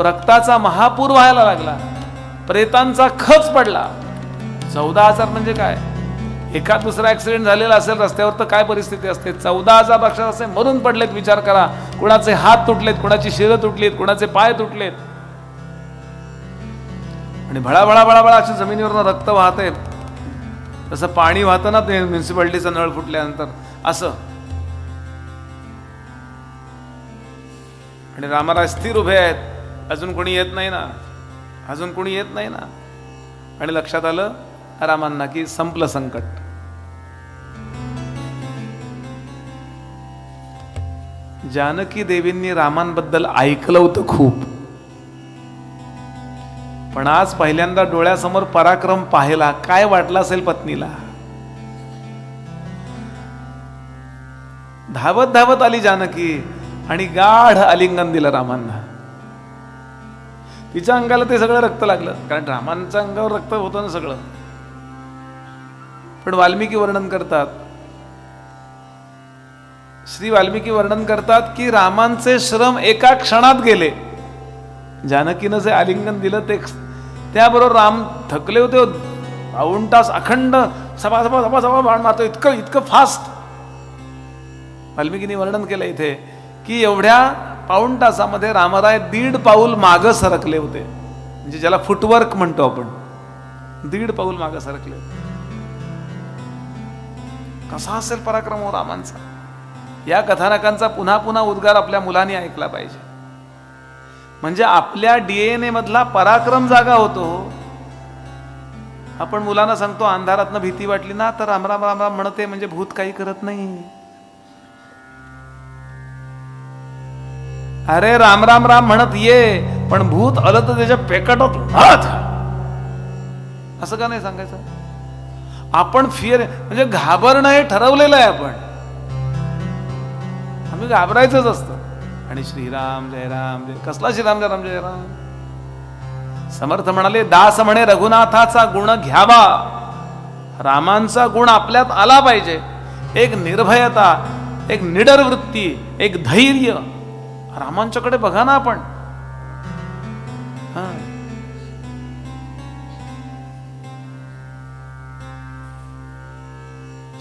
रक्ताचा महापूर व्हायला लागला, प्रेतांचा खच पडला. 14,000 म्हणजे काय, एखाद दुसरा ऍक्सिडेंट झालेला असेल रस्त्यावर तर काय परिस्थिती असते. 14,000 राक्षस असे मरून पडलेत, विचार करा. कुणाचे हात तुटलेत, कुणाची शिरं तुटलीत, कुणाचे पाय तुटलेत, आणि भळा अशी जमिनीवर रक्त वाहते, तसं पाणी वाहतं ना ते म्युन्सिपाल्टीचा नळ फुटल्यानंतर, असं. आणि रामराय स्थिर उभे आहेत, अजून कोणी येत नाही ना, अजून कोणी येत नाही ना. आणि लक्षात आलं रामांना की संपलं संकट. जानकी देवींनी रामांबद्दल ऐकलं होतं खूप, पण आज पहिल्यांदा डोळ्यासमोर पराक्रम पाहिला. काय वाटलं असेल पत्नीला. धावत आली जानकी आणि गाढ आलिंगन दिलं रामांना. तिच्या अंगाला ते सगळं रक्त लागलं, कारण रामांच्या अंगावर रक्त होतं ना सगळं. पण वाल्मिकी वर्णन करतात, श्री वाल्मिकी वर्णन करतात की रामांचे श्रम एका क्षणात गेले. जानकीनं जे आलिंगन दिलं ते त्याबरोबर राम थकले होते. पाऊण तास अखंड सभा बाण मारतो, इतकं फास्ट. वाल्मिकीने वर्णन केलं इथे की एवढ्या पाऊण तासामध्ये रामराय 1.5 पाऊल मागं सरकले होते, म्हणजे ज्याला फुटवर्क म्हणतो आपण. 1.5 पाऊल मागं सरकले. कसा असेल पराक्रम हो रामांचा. या कथानकांचा पुन्हा पुन्हा उद्गार आपल्या मुलांनी ऐकला पाहिजे, म्हणजे आपल्या DNA मधला पराक्रम जागा होतो. आपण मुलांना सांगतो अंधारातनं भीती वाटली ना तर राम राम राम राम म्हणते म्हणजे भूत काही करत नाही. अरे राम राम राम म्हणत ये, पण भूत आलं तर त्याच्या पेकटात हात, असं का नाही सांगायचं. आपण फिअर म्हणजे घाबरणं हे ठरवलेलं आहे. आम्ही घाबरायचंच असतं. आणि श्रीराम जय राम जय, कसला श्रीराम जय राम जय राम. समर्थ म्हणाले, दास म्हणे रघुनाथाचा गुण घ्यावा. रामांचा गुण आपल्यात आला पाहिजे. एक निर्भयता, एक निडर वृत्ती, एक धैर्य. रामांच्याकडे बघा ना आपण.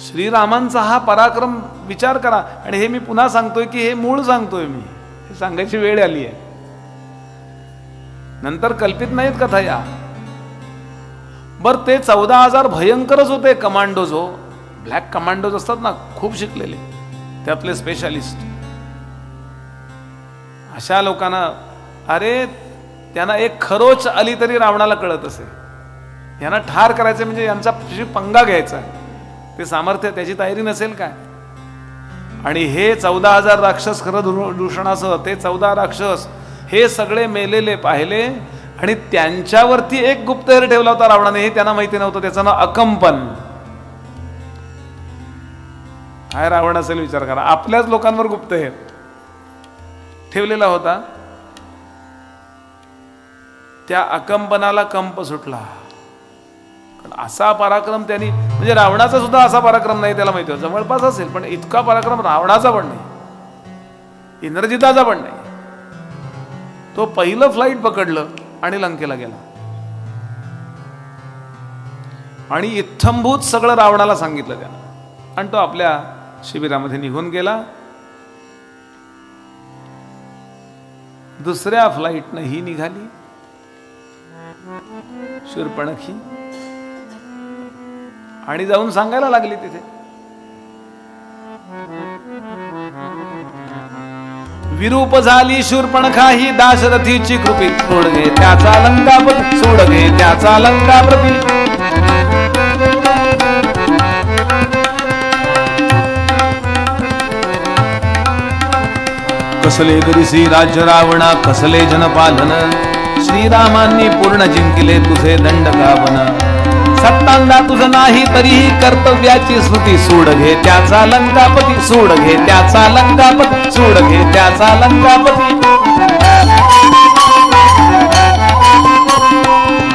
श्रीरामांचा हा पराक्रम विचार करा. आणि हे मी पुन्हा सांगतोय की हे मूळ सांगतोय मी, हे सांगायची वेळ आली आहे. नंतर कल्पित नाहीत कथा या. बर ते 14,000 भयंकरच होते कमांडोज. हो, ब्लॅक कमांडोज असतात ना, खूप शिकलेले, त्यातले स्पेशालिस्ट. अशा लोकांना, अरे त्यांना एक खरोच आली तरी रावणाला कळत असे. यांना ठार करायचे म्हणजे यांचा पंगा घ्यायचा. ते सामर्थ्य, त्याची तयारी नसेल काय. आणि हे 14,000 राक्षस, खरं दूषणासह ते 14 राक्षस हे सगळे मेलेले पाहिले. आणि त्यांच्यावरती एक गुप्तहेर ठेवला होता रावणाने, हे त्यांना माहिती नव्हतं. त्याचं नाव अकंपन. काय रावण असेल विचार करा. आपल्याच लोकांवर गुप्तहेर ठेवलेला होता. त्या अकंपनाला कंप सुटला. असा पराक्रम त्यांनी, म्हणजे रावणाचा सुद्धा असा पराक्रम नाही, त्याला माहिती होतं जवळपास असेल, पण इतका पराक्रम रावणाचा पण नाही, इंद्रजिताचा पण नाही. तो पहिलं फ्लाईट पकडलं आणि लंकेला गेला. आणि इत्थंभूत सगळं रावणाला सांगितलं त्यानं. आणि तो आपल्या शिबिरामध्ये निघून गेला. दुसऱ्या फ्लाईटनं ही निघाली शूर्पणखी आणि जाऊन सांगायला लागली तिथे, विरूप झाली शूर्पणखा ही दाशरथीची कृपी. सोड घे त्याचा लंकापती, सोड घे त्याचा लंकापती. कसले गरिसी राज्य रावणा, कसले जनपालन. श्रीरामांनी पूर्ण जिंकले तुझे दंड गावन. सत्तांदा तुझं नाही तरीही कर्तव्याची स्मृती. सोड घे त्याचा लंकापती, सोड घे त्याचा लंकापती, सोड घे त्याचा लंकापती.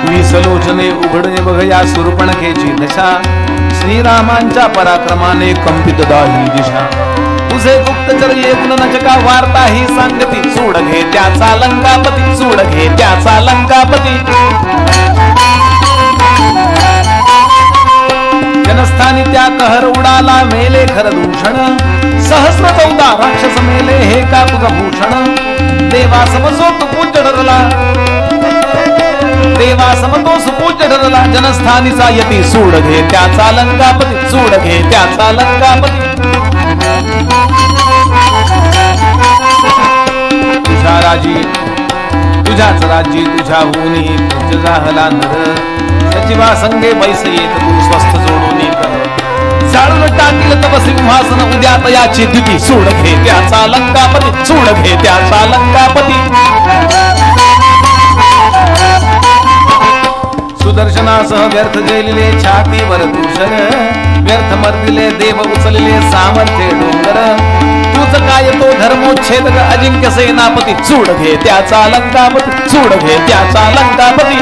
विसलोचने उघडणे बघ या शूर्पणखेची दशा. श्रीरामांच्या पराक्रमाने कंपित दाही दिशा. तुझे गुप्तचर येऊन नचका वार्ता ही सांगती. सोड घे त्याचा लंकापती, सोड घे त्याचा लंकापती. जनस्थानी त्या कहर उडाला मेले खर दूषण. सहस्र 14 राक्षस मेले हे का तुझं भूषण. देवा समजो तू पूज्य ठरला, देवा समतो सुपूज्य ठरला. जनस्थानीचा यती. सोड घे त्याचा लंकापती, सोड घे त्याचा लंकापती. तुझ्या राजी, तुझ्याच राज्य तुझ्या होनी पूज्य झाला नर. सचिवा संगे पैसे येत तू स्वस्थ जोडून कर. जाळून टाकील तव सिंहासन उद्या तयाची द्युती. सोड घे त्याचा लंकापती, सोड घे त्याचा लंकापती. सुदर्शनासह व्यर्थ गेलेले छातीवर दूषण. व्यर्थ मरदिले देव उचलले सामर्थ्य डोंगर. तूच काय तो धर्मोच्छेदक अजिंक्य सेनापती. सोड घे त्याचा लंकापती, सोड घे त्याचा लंकापती.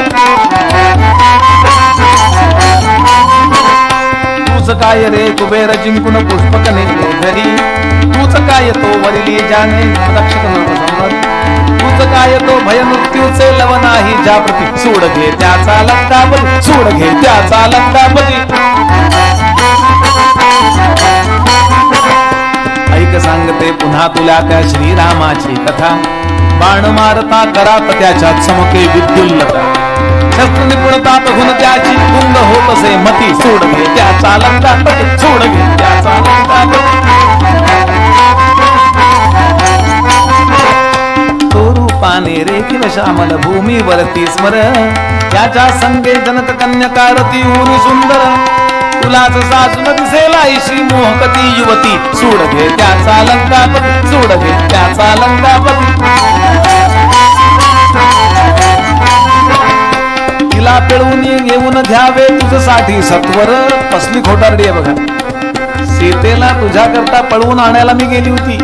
तूच काय रे कुबेर जिंकून पुष्पक नेले घरी. तूच काय तो वरिली जाणे रक्षक नरसंहार. तूच काय तो भय मृत्यूचे लव नाही ज्याप्रती. सोड घे त्याचा लंकापती, सोड घे त्याचा लंकापती. ऐक सांगते पुन्हा तुला त्या श्रीरामाची कथा. बाण मारता करात त्याच्या चमके विद्युल्लता. शस्त्र निपुणता बघून त्याची गुंग होत असे मती. सोड घे त्याचा लंकापती, सोड घे त्याचा लंकापती. तो रूपाने रेखील श्यामल भूमीवरती स्मर, त्याच्या संगे जनक कन्यकारती ऊनी सुंदर, तुलाच सासून दिसेल आईशी मोहकती युवती, सोड घे त्याचा लंकापती, सोड घे त्याचा लंकापती. तिला पिळवून घेऊन घ्यावे तुझसाठी सत्वर. कसली खोटारडी आहे बघा. सीतेला तुझ्या करता पळवून आणायला मी गेली होती.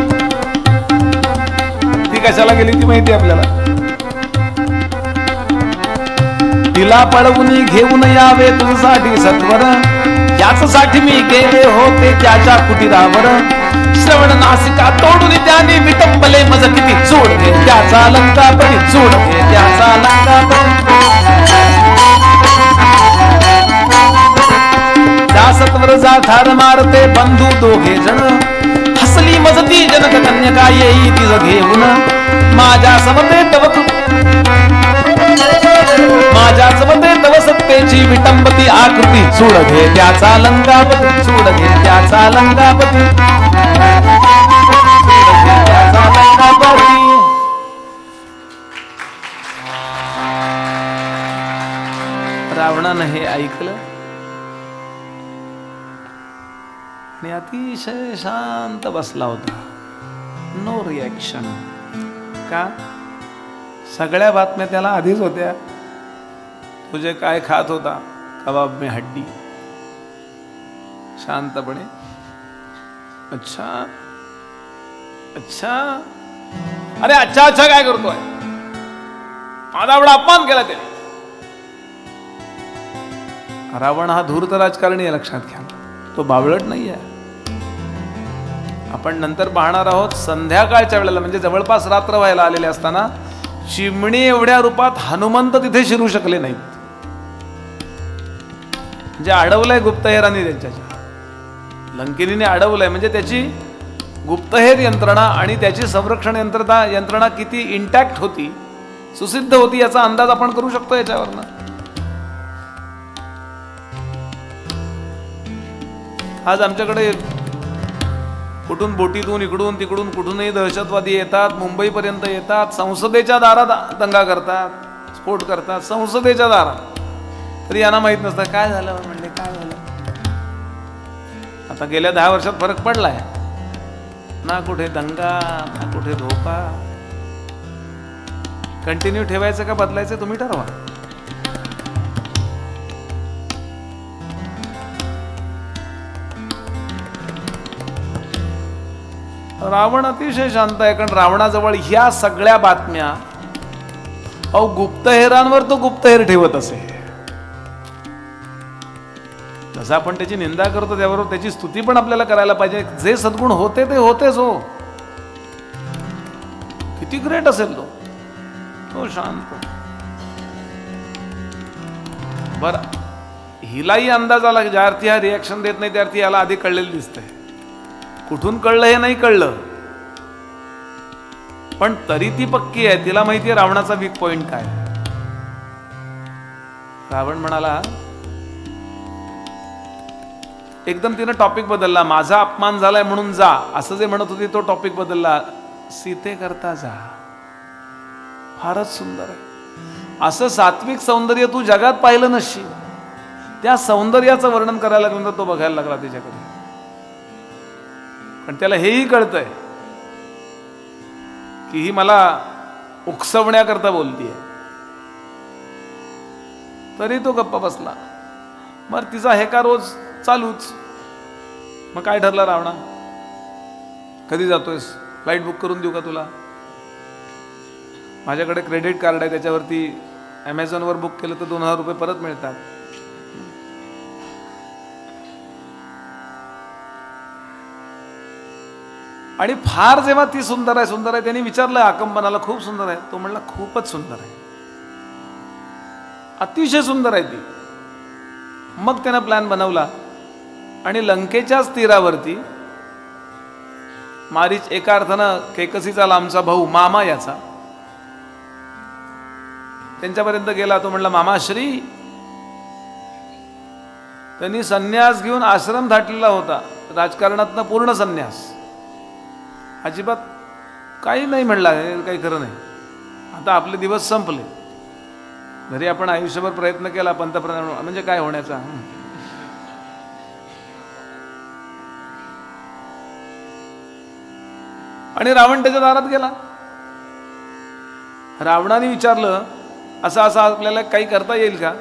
ती कशाला गेली ती माहिती आपल्याला. तिला पळवून घेऊन यावे तुझ्यासाठी सत्वर, याचसाठी मी गेले होते त्याच्या कुटीरावर. श्रवण नासिका तोडून त्याने विटंबले मज किती, सोड घे त्याचा लंकापती, सोड घे त्याचा लंकापती. त्या सत्वर जा ठार मारते बंधू दोघे जण, हसली मजती जनक कन्यका येई तिज घेऊन. माझ्या समते तव माझ्या समते तव सत्तेची विटंबती आकृती, सोड घे त्याचा लंकापती, सोड घे त्याचा लंकापती, त्याचा लंकापती. रावणानं हे ऐकलं आणि अतिशय शांत बसला होता. No reaction. का? सगळ्या बातम्या त्याला आधीच होत्या. तुझे काय खात होता? कबाब में हड्डी. शांतपणे. अच्छा अच्छा. अरे अच्छा अच्छा काय करतोय? माझा एवढा अपमान केला त्याने. रावण हा धूर्त राजकारणी आहे, लक्षात घ्या. तो बावळट नाही आहे. आपण नंतर पाहणार आहोत. संध्याकाळच्या वेळेला म्हणजे जवळपास रात्र व्हायला आलेले असताना चिमणी एवढ्या रूपात हनुमंत तिथे शिरू शकले नाहीत. म्हणजे अडवलंय गुप्तहेरांनी त्यांच्याच्या. लंकिनीने अडवलंय म्हणजे त्याची गुप्तहेर यंत्रणा आणि त्याची संरक्षण यंत्रणा किती इंटॅक्ट होती, सुसिद्ध होती, याचा अंदाज आपण करू शकतो याच्यावरनं. आज आमच्याकडे कुठून बोटीतून इकडून तिकडून कुठूनही दहशतवादी येतात, मुंबईपर्यंत येतात, संसदेच्या दारात दंगा करतात, स्फोट करतात, संसदेच्या दारात. तरी यांना माहित नसतं काय झालं. म्हणले काय झालं. आता गेल्या 10 वर्षात फरक पडलाय ना. कुठे दंगा ना कुठे धोका. कंटिन्यू ठेवायचं का बदलायचं तुम्ही ठरवा. रावण अतिशय शांत आहे, कारण रावणाजवळ ह्या सगळ्या बातम्या गुप्तहेरांवर तो गुप्तहेर ठेवत असे. जसं आपण त्याची निंदा करतो त्याबरोबर त्याची स्तुती पण आपल्याला करायला पाहिजे. जे सद्गुण होते ते होतेच हो. किती ग्रेट असेल तो शांत. बर, हिलाही अंदाज आला की ज्या अर्थी हा रिॲक्शन देत नाही त्या अर्थी याला आधी कळलेलं दिसतंय. कुठून कळलं हे नाही कळलं, पण तरी ती पक्की आहे. तिला माहिती आहे रावणाचा वीक पॉइंट काय. रावण म्हणाला, एकदम तिनं टॉपिक बदलला. माझा अपमान झालाय म्हणून जा असं जे म्हणत होती तो टॉपिक बदलला. सीते करता जा. फारच सुंदर आहे. असं सात्विक सौंदर्य तू जगात पाहिलं नसशील. त्या सौंदर्याचं वर्णन करायला लागल्यानंतर तो बघायला लागला तिच्याकडे. पण त्याला हेही कळतंय की ही मला उकसवण्याकरता बोलतीये. तरी तो गप्पा बसला. मग तिचा हे का रोज चालूच. मग काय ठरलं रावणा, कधी जातोयस? फ्लाईट बुक करून देऊ का तुला? माझ्याकडे क्रेडिट कार्ड आहे, त्याच्यावरती ॲमेझॉनवर बुक केलं तर 2000 रुपये परत मिळतात. आणि फार जेव्हा ती सुंदर आहे त्यांनी विचारलं आकंपनाला, खूप सुंदर आहे? तो म्हणला खूपच सुंदर आहे, अतिशय सुंदर आहे ती. मग त्यानं प्लॅन बनवला आणि लंकेच्याच तीरावरती मारीच, एका अर्थानं केकसीचा लांबचा भाऊ मामा याचा, त्यांच्यापर्यंत गेला. तो म्हणला मामाश्री. त्यांनी संन्यास घेऊन आश्रम धाटलेला होता, राजकारणातनं पूर्ण संन्यास. अजिबात काही नाही म्हणला, काही खरं नाही. आता आपले दिवस संपले. जरी आपण आयुष्यभर प्रयत्न केला पंतप्रधान म्हणजे काय होण्याचा. आणि रावण त्याच्या दारात गेला. रावणाने विचारलं, असं असं आपल्याला काही करता येईल का?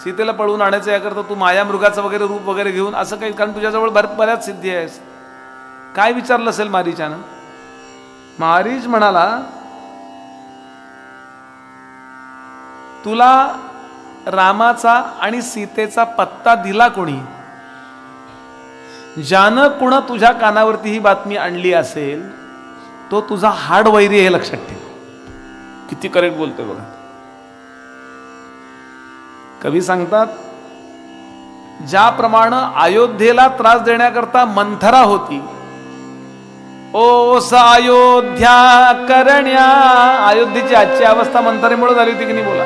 सीतेला पळवून आणायचं याकरता तू माया मृगाचं वगैरे रूप वगैरे घेऊन असं काही, कारण तुझ्याजवळ बऱ्याच सिद्धी आहेस. काय विचारलं असेल मारीचानं? मारीच म्हणाला, तुला रामाचा आणि सीतेचा पत्ता दिला कोणी? ज्यानं कुणा तुझ्या कानावरती ही बातमी आणली असेल तो तुझा हाडवैरी, हे लक्षात ठेव. किती करेक्ट बोलतोय बघा. कवी सांगतात, ज्याप्रमाणे अयोध्येला त्रास देण्याकरता मंथरा होती, ओस अयोध्या करण्या, अयोध्येची आजची अवस्था मंथरेमुळे झाली होती की नाही बोला.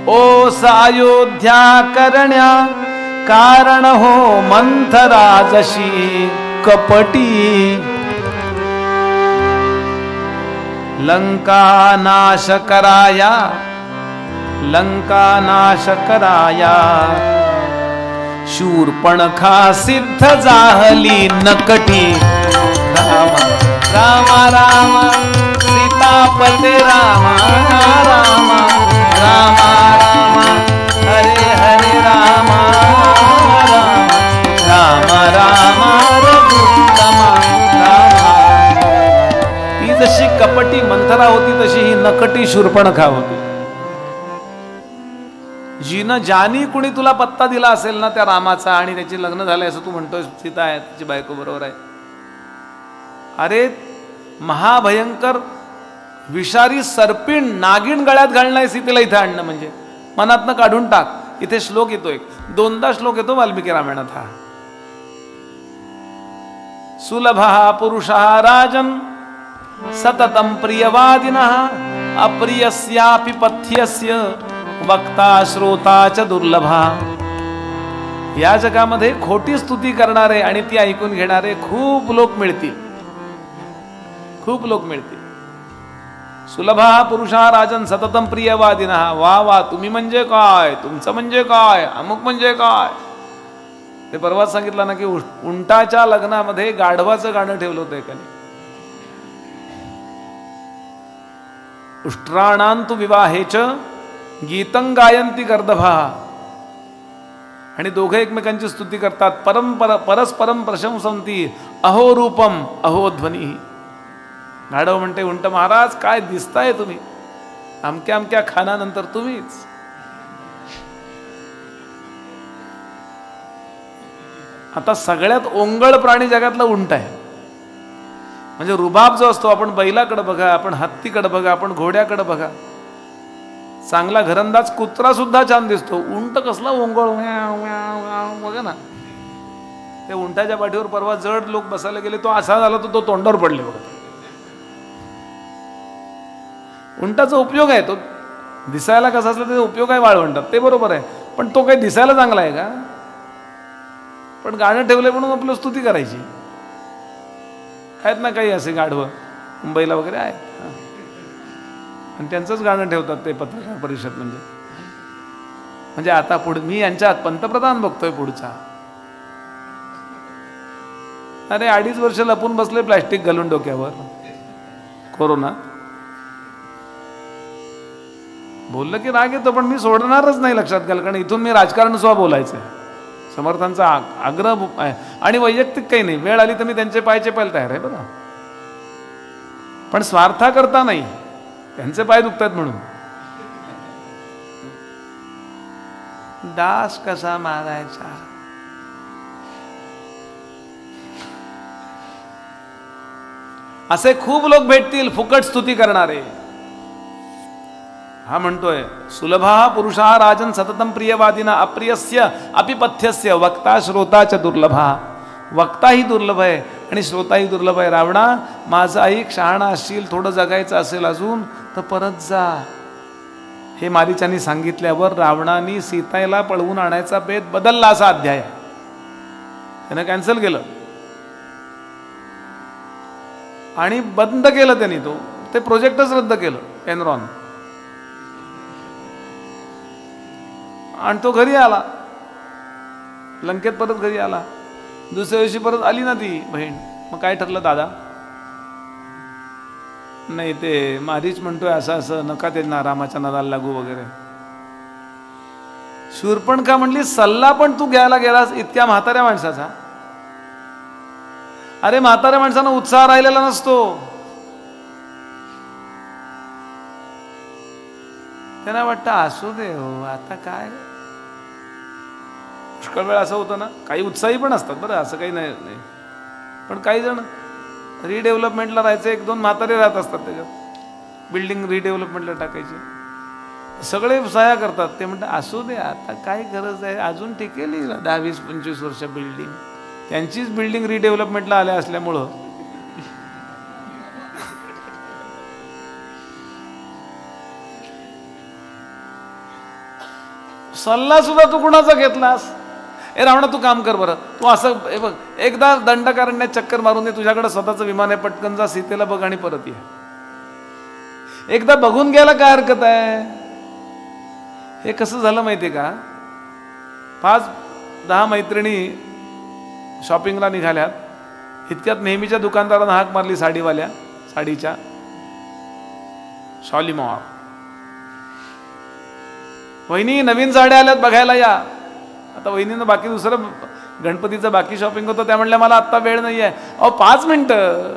ओस अयोध्या करण्या कारण हो मंथरा जशी कपटी, लंका नाश कराया, लंका नाश कराया, शूर्पणखा सिद्ध जाहली नकटी. रामा रामा रामा सीतापते रामा रामा रामा रामा हरे हरे रामा रामा रामा रघुत्तमा रामा. ती जशी कपटी मंथरा होती तशी ही नकटी शूर्पणखा होती. जिनं ज्यानी कुणी तुला पत्ता दिला असेल ना त्या रामाचा, आणि त्याचे लग्न झालंय असं तू म्हणतोय, सीता आहे तिची बायको बरोबर आहे, अरे महाभयंकर विषारी सर्पिण नागिण गळ्यात घालणं आहे सीतेला इथे आणणं म्हणजे. मनातनं काढून टाक. इथे श्लोक येतो, एक दोनदा श्लोक येतो वाल्मिकी रामायणात हा. सुलभः पुरुषः राजन् सततं प्रियवादिनः अप्रियस्यापि पथ्यस्य वक्ता श्रोता च दुर्लभा. या जगामध्ये खोटी स्तुती करणारे आणि ती ऐकून घेणारे खूप लोक मिळतील, खूप लोक मिळतील. सुलभा पुरुषा राजन सततम प्रियवादिनः. वा वा, तुम्ही म्हणजे काय, तुमचं म्हणजे काय, अमुक म्हणजे काय. ते परवाच सांगितलं ना की उंटाच्या लग्नामध्ये गाढवाचं गाणं ठेवलं होतं एकाने. उष्ट्राणांतु विवाहेच गीतं गायंती गर्दभा. आणि दोघे एकमेकांची स्तुती करतात. परस्परम प्रशंसंती अहो रूपम अहो ध्वनी. गाढव म्हणते, उंट महाराज काय दिसताय तुम्ही, अमक्या अमक्या खानानंतर तुम्हीच. आता सगळ्यात ओंगळ प्राणी जगातला उंट आहे. म्हणजे रुबाब जो असतो, आपण बैलाकडे बघा, आपण हत्तीकडे बघा, आपण घोड्याकडे बघा, चांगला घरंदाज कुत्रा सुद्धा छान दिसतो. उंट कसला ओंगळ बघा ना. ते उंटाच्या पाठीवर परवा जड लोक बसायला गेले, तो असा झाला तो तोंडावर पडले बघा. उंटाचा उपयोग आहे, तो दिसायला कसा असला त्याचा उपयोग आहे वाळवंटात, ते बरोबर आहे, पण तो काही दिसायला चांगला आहे का? पण गाणं ठेवलंय म्हणून आपलं स्तुती करायची. आहेत ना काही असे गाढवं मुंबईला वगैरे आहेत, आणि त्यांचंच गाणं ठेवतात ते पत्रकार परिषद. म्हणजे आता पुढे मी यांच्यात पंतप्रधान बघतोय पुढचा. अरे 2.5 वर्ष लपून बसले प्लॅस्टिक घालून डोक्यावर, कोरोना. बोललं की राग येतो, पण मी सोडणारच नाही, लक्षात घ्याल. कारण इथून मी राजकारण सुद्धा बोलायचं आहे, समर्थांचा आग्रह आहे, आणि वैयक्तिक काही नाही. वेळ आली तर मी त्यांचे पाय चेपायला तयार आहे बरं, पण स्वार्था करता नाही. त्यांचे पाय दुखतात म्हणून. डास कसा मारायचा, असे खूप लोक भेटतील फुकट स्तुती करणारे. हा म्हणतोय, सुलभा पुरुषा राजन सततम प्रियवादिना अप्रियस्य अपिपथ्यस्य वक्ता श्रोता च दुर्लभा. वक्ताही दुर्लभ आहे आणि श्रोताही दुर्लभ आहे. रावणा, माझा ऐक, शहाणा असशील, थोडं जगायचं असेल अजून तर परत जा. हे मारीचानी सांगितल्यावर रावणाने सीताला पळवून आणायचा बेत बदलला. असा अध्याय त्यानं कॅन्सल केलं आणि बंद केलं त्यांनी, ते प्रोजेक्टच रद्द केलं. एनरॉन. आणि तो घरी आला, लंकेत परत घरी आला. दुसऱ्या दिवशी परत आली ना ती बहीण. मग काय ठरलं दादा? नाही ते मारीच म्हणतोय असं असं, नका ते रामाच्या नादाला लागू वगैरे. शूर्पणखा म्हणली सल्ला पण तू घ्यायला गेलास इतक्या म्हाताऱ्या माणसाचा? अरे म्हाताऱ्या माणसानं उत्साह राहिलेला नसतो. त्यांना वाटतं असू दे हो, आता काय. पुष्कळ वेळ असं होतं ना, काही उत्साही पण असतात बरं, असं काही नाही. पण काही जण रिडेव्हलपमेंटला राहायचं, 1-2 म्हातारे राहत असतात त्याच्यात, बिल्डिंग रिडेव्हलपमेंटला टाकायची. सगळे सहाय्या करतात. ते म्हणतात असू दे आता काय गरज आहे, अजून टिकेल 10-20-25 वर्ष बिल्डिंग. त्यांचीच बिल्डिंग रिडेव्हलपमेंटला आल्या असल्यामुळं सल्ला सुद्धा तू कुणाचा घेतलास? ए रावणा तू काम कर बरं, तू असं बघ, एकदा दंडकारण्यात चक्कर मारून ये, तुझ्याकडे स्वतःचं विमान आहे, पटकन जा सीतेला बघ आणि परत ये. एकदा बघून घ्यायला काय हरकत आहे? हे कसं झालं माहितीये का, 5-10 मैत्रिणी शॉपिंगला निघाल्यात. इतक्यात नेहमीच्या दुकानदारांना हाक मारली साडीच्या, शॉलीमॉर, वहिनी नवीन साड्या आल्यात बघायला या. आता वहिनीनं बाकी दुसरं गणपतीचं बाकी शॉपिंग होतं, त्या म्हणल्या मला आत्ता वेळ नाही आहे. अहो 5 मिनिटं,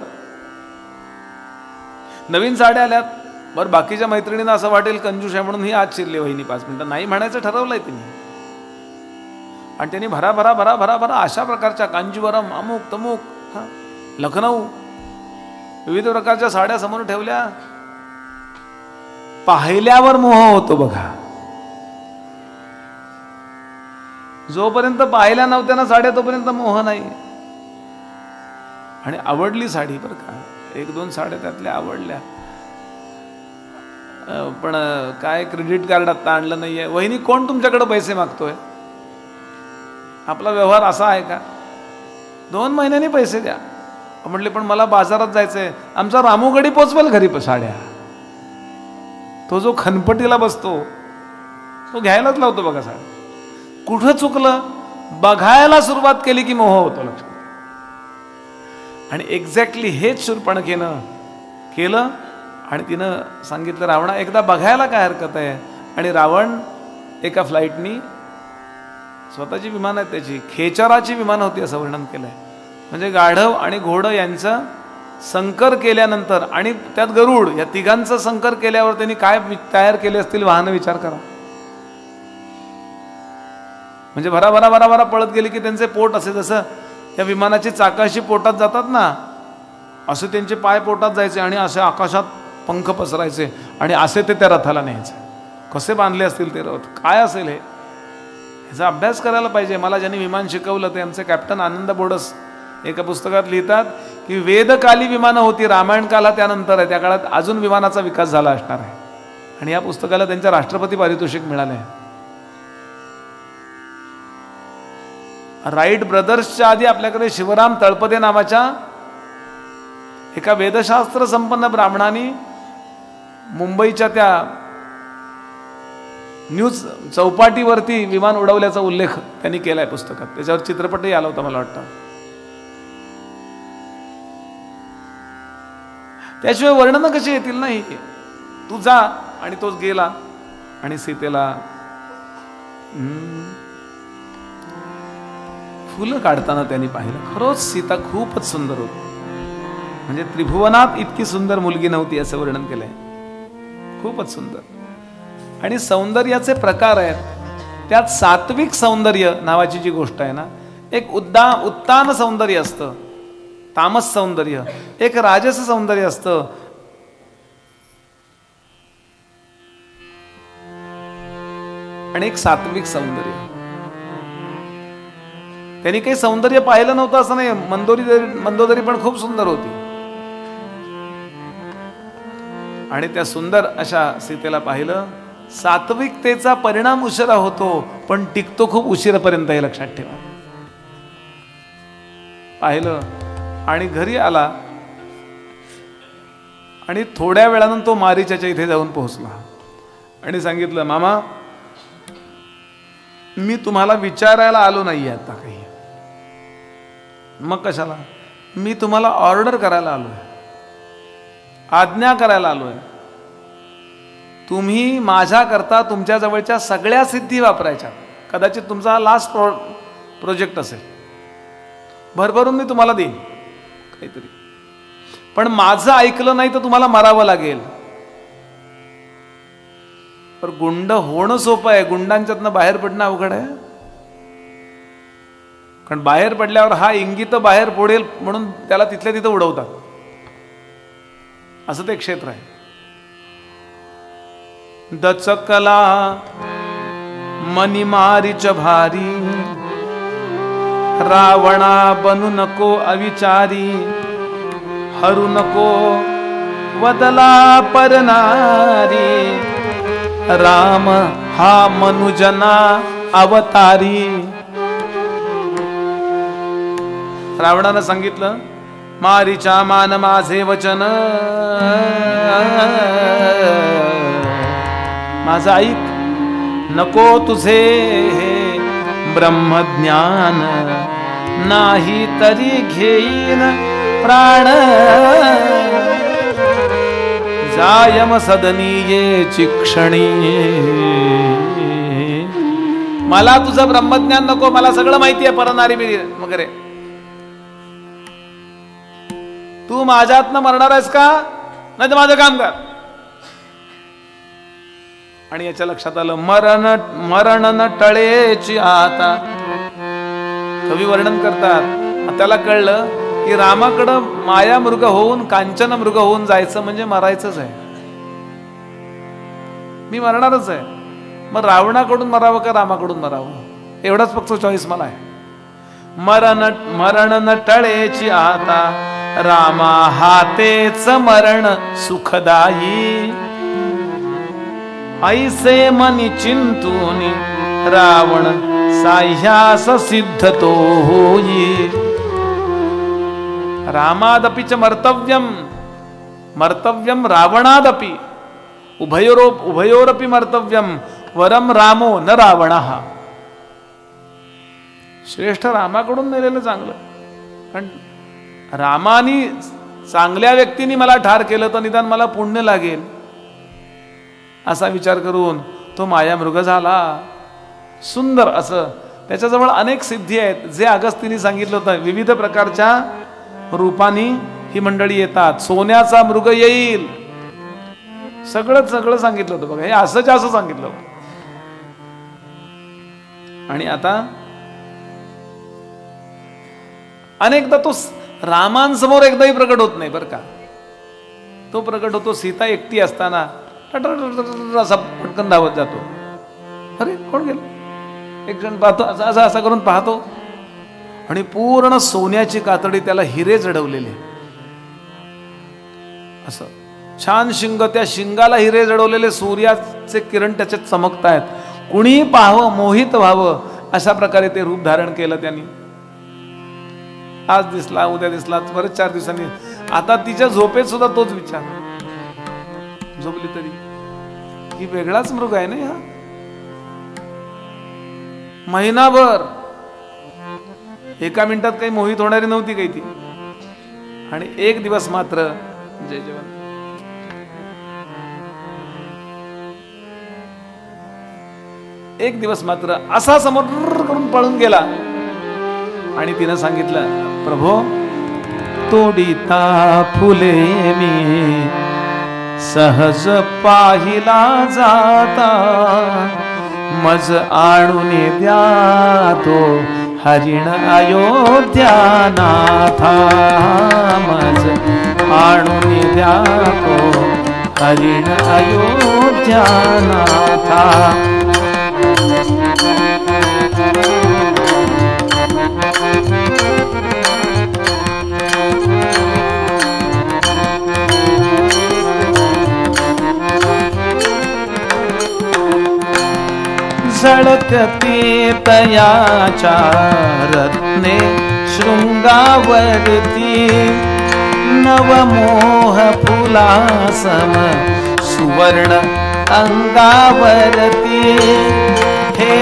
नवीन साड्या आल्यात. बरं बाकीच्या मैत्रिणींना असं वाटेल कंजूष आहे म्हणून ही आज शिरली वहिनी 5 मिनिटं. नाही म्हणायचं ठरवलंय तिने. आणि त्यांनी भरा अशा प्रकारच्या कांजीवरम, अमुक तमुक, लखनऊ, विविध प्रकारच्या साड्या समोर ठेवल्या. पाहिल्यावर मोह होतो बघा. जोपर्यंत पाहिल्या नव्हत्या ना साड्या तोपर्यंत मोह नाही. आणि आवडली साडी बरं का, 1-2 साड्या त्यातल्या आवडल्या. पण काय क्रेडिट कार्ड आता आणलं नाहीये. वहिनी कोण तुमच्याकडे पैसे मागतोय? आपला व्यवहार असा आहे का? 2 महिन्यांनी पैसे द्या. म्हटले पण मला बाजारात जायचंय. आमचा रामूगडी पोचवेल घरी साड्या. तो जो खनपटीला बसतो तो घ्यायलाच लावतो बघा साड्या. कुठं चुकलं? बघायला सुरुवात केली की मोह होतो लक्षात. आणि एक्झॅक्टली हेच शूर्पणखेनं केलं. आणि तिनं सांगितलं रावणा एकदा बघायला काय हरकत आहे. आणि रावण एका फ्लाईटनी, स्वतःची विमान आहेत त्याची, खेचराची विमान होती असं वर्णन केलंय. म्हणजे गाढव आणि घोडं यांचं संकर केल्यानंतर आणि त्यात गरुड, या तिघांचं संकर केल्यावर त्यांनी काय तयार केले असतील वाहनं, विचार करा. म्हणजे भरा पळत गेले की त्यांचे पोट असे, जसं त्या विमानाची चाकं अशी पोटात जातात ना, असे त्यांचे पाय पोटात जायचे आणि असे आकाशात पंख पसरायचे आणि असे ते त्या रथाला न्यायचे. कसे बांधले असतील ते रथ, काय असेल हे, ह्याचा अभ्यास करायला पाहिजे. मला ज्यांनी विमान शिकवलं ते आमचे कॅप्टन आनंद बोडस एका पुस्तकात लिहितात की वेदकाली विमानं होती, रामायण काला त्यानंतर आहे, त्या काळात अजून विमानाचा विकास झाला असणार आहे. आणि या पुस्तकाला त्यांच्या राष्ट्रपती पारितोषिक मिळाले आहे. राईट ब्रदर्सच्या आधी आपल्याकडे शिवराम तळपदे नावाच्या एका वेदशास्त्र संपन्न ब्राह्मणाने मुंबईच्या त्या न्यूज चौपाटीवरती विमान उडवल्याचा उल्लेख त्यांनी केलाय पुस्तकात. त्याच्यावर चित्रपटही आला होता मला वाटतं. त्याशिवाय वर्णनं कशी येतील नाही. तू जा आणि तोच गेला आणि सीतेला फुलं काढताना त्यांनी पाहिलं. खरोच सीता खूपच सुंदर होती. म्हणजे त्रिभुवनात इतकी सुंदर मुलगी नव्हती असं वर्णन केलंय. खूपच सुंदर. आणि सौंदर्याचे प्रकार आहेत. त्यात सात्विक सौंदर्य नावाची जी गोष्ट आहे ना, एक उत्तान सौंदर्य असतं, तामस सौंदर्य, एक राजस सौंदर्य असतं. आणि एक सात्विक सौंदर्य. त्यांनी काही सौंदर्य पाहिलं नव्हतं असं नाही. मंदोदरी पण खूप सुंदर होती. आणि त्या सुंदर अशा सीतेला पाहिलं. सात्विकतेचा परिणाम उशिरा होतो पण टिकतो खूप उशिरापर्यंत, हे लक्षात ठेवा. पाहिलं आणि घरी आला आणि थोड्या वेळानं तो मारीच्याच्या इथे जाऊन पोहोचला आणि सांगितलं, मामा मी तुम्हाला विचारायला आलो नाही आता काही. मग कशाला? मी तुम्हाला ऑर्डर करायला आलोय, आज्ञा करायला आलोय. तुम्ही माझ्याकरता तुमच्या जवळच्या सगळ्या सिद्धी वापरायच्या. कदाचित तुमचा हा लास्ट प्रोजेक्ट असेल, भरभरून मी तुम्हाला देईन काहीतरी, पण माझं ऐकलं नाही तर तुम्हाला मरावं लागेल. पण गुंड होणं सोपं आहे, गुंडांच्यातनं बाहेर पडणं अवघड आहे. कारण बाहेर पडल्यावर हा इंगित बाहेर पडेल म्हणून त्याला तिथल्या तिथं उडवतात, असं ते क्षेत्र आहे. दचकला मनिमारीच भारी, रावणा बनू नको अविचारी, हरू नको वदला परनारी, राम हा मनुजना अवतारी. रावणानं सांगितलं, मारीच्या मान माझे वचन, माझं ऐक, नको तुझे ब्रह्मज्ञान, नाही तरी घेईन प्राण, जायम सदनी ये चिक्षणी. मला तुझं ब्रह्मज्ञान नको, मला सगळं माहिती आहे, परनारी वगैरे. तू माझ्यातनं मरणार आहेस का? नाही तर माझं काम कर. आणि याच्या लक्षात आलं, मरण न टळेची आता. कवी वर्णन करतात, त्याला कळलं की रामाकडं माया मृग होऊन, कांचन मृग होऊन जायचं म्हणजे मरायचंच आहे. मी मरणारच आहे. मग रावणाकडून मरावं का रामाकडून मरावं, एवढाच फक्त चॉईस मला आहे. मरण न टळेची आता, रामा हातेच मरण सुखदायी. ऐसे मनी चिंतूनी, रावण साह्यास सिद्ध तो होई. रामादपीच मर्तव्यम, मर्तव्यम रावणादपि, उभयोरपि मर्तव्यम, वरम रामो न रावणः. श्रेष्ठ रामाकडून मेलेलं चांगलं. कारण रामानी चांगल्या व्यक्तीने मला ठार केलं तर निदान मला पुण्य लागेल, असा विचार करून तो मायामृग झाला. सुंदर असं त्याच्याजवळ अनेक सिद्धी आहेत, जे अगस्तींनी सांगितलं होतं. विविध प्रकारच्या रूपानी ही मंडळी येतात. सोन्याचा मृग येईल, सगळं सांगितलं होतं बघा. हे असंच असं सांगितलं होतं. आणि आता अनेकदा तो रामांसमोर एकदाही प्रकट होत नाही बरं का. तो प्रकट होतो सीता एकटी असताना, असा पटकन धावत जातो. अरे कोण गेलं, एक जण पाहतो, असा असा करून पाहतो, आणि पूर्ण सोन्याची कातडी, त्याला हिरे जडवलेले, असं छान शिंग, त्या शिंगाला हिरे जडवलेले, सूर्याचे किरण त्याच्यात चमकतायत. कुणी पाहावं, मोहित व्हावं, अशा प्रकारे ते रूप धारण केलं त्यांनी. आज दिसला, उद्या दिसला, परत 4 दिवसांनी. आता तिच्या झोपेत सुद्धा तोच विचार, झोपली तरी ही वेगळाच मृग आहे ना हा. महिनाभर एका मिनिटात काही मोहित होणारी नव्हती काही ती. आणि एक दिवस मात्र, जय जवान, एक दिवस मात्र असा समोर करून पळून गेला. आणि तिनं सांगितलं, प्रभो तोडिता फुले मी सहज पाहिला जाता, मज आणून द्या तो हरिण अयोध्या नाथा, मज आणून द्या तो हरिण अयोध्या नाथा. झळकते तयाच्या रत्ने शृंगावरती, नवमोह फुलासम सुवर्ण अंगावरती हे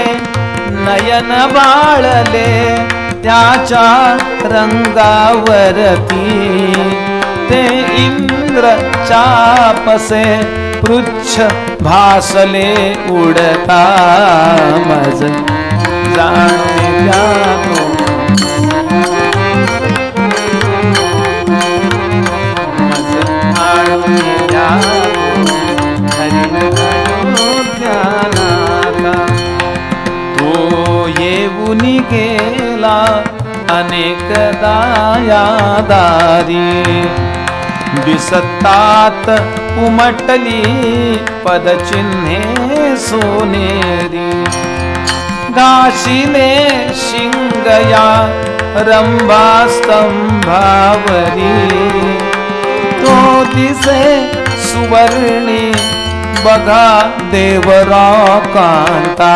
नयन बाळले त्याच्या रंगावरती ते इंद्र चापसे पृच्छ भासले उडता मज जाणून जातो मज आणून जातो हरिनाथा तो येऊन गेला अनेकदा या दारी दिसतात उमटली पदचिन्हे सोनेरी घाशिले शिंगया रंभा स्तंभावरी तो दिसे सुवर्णी बघा देवरा कांता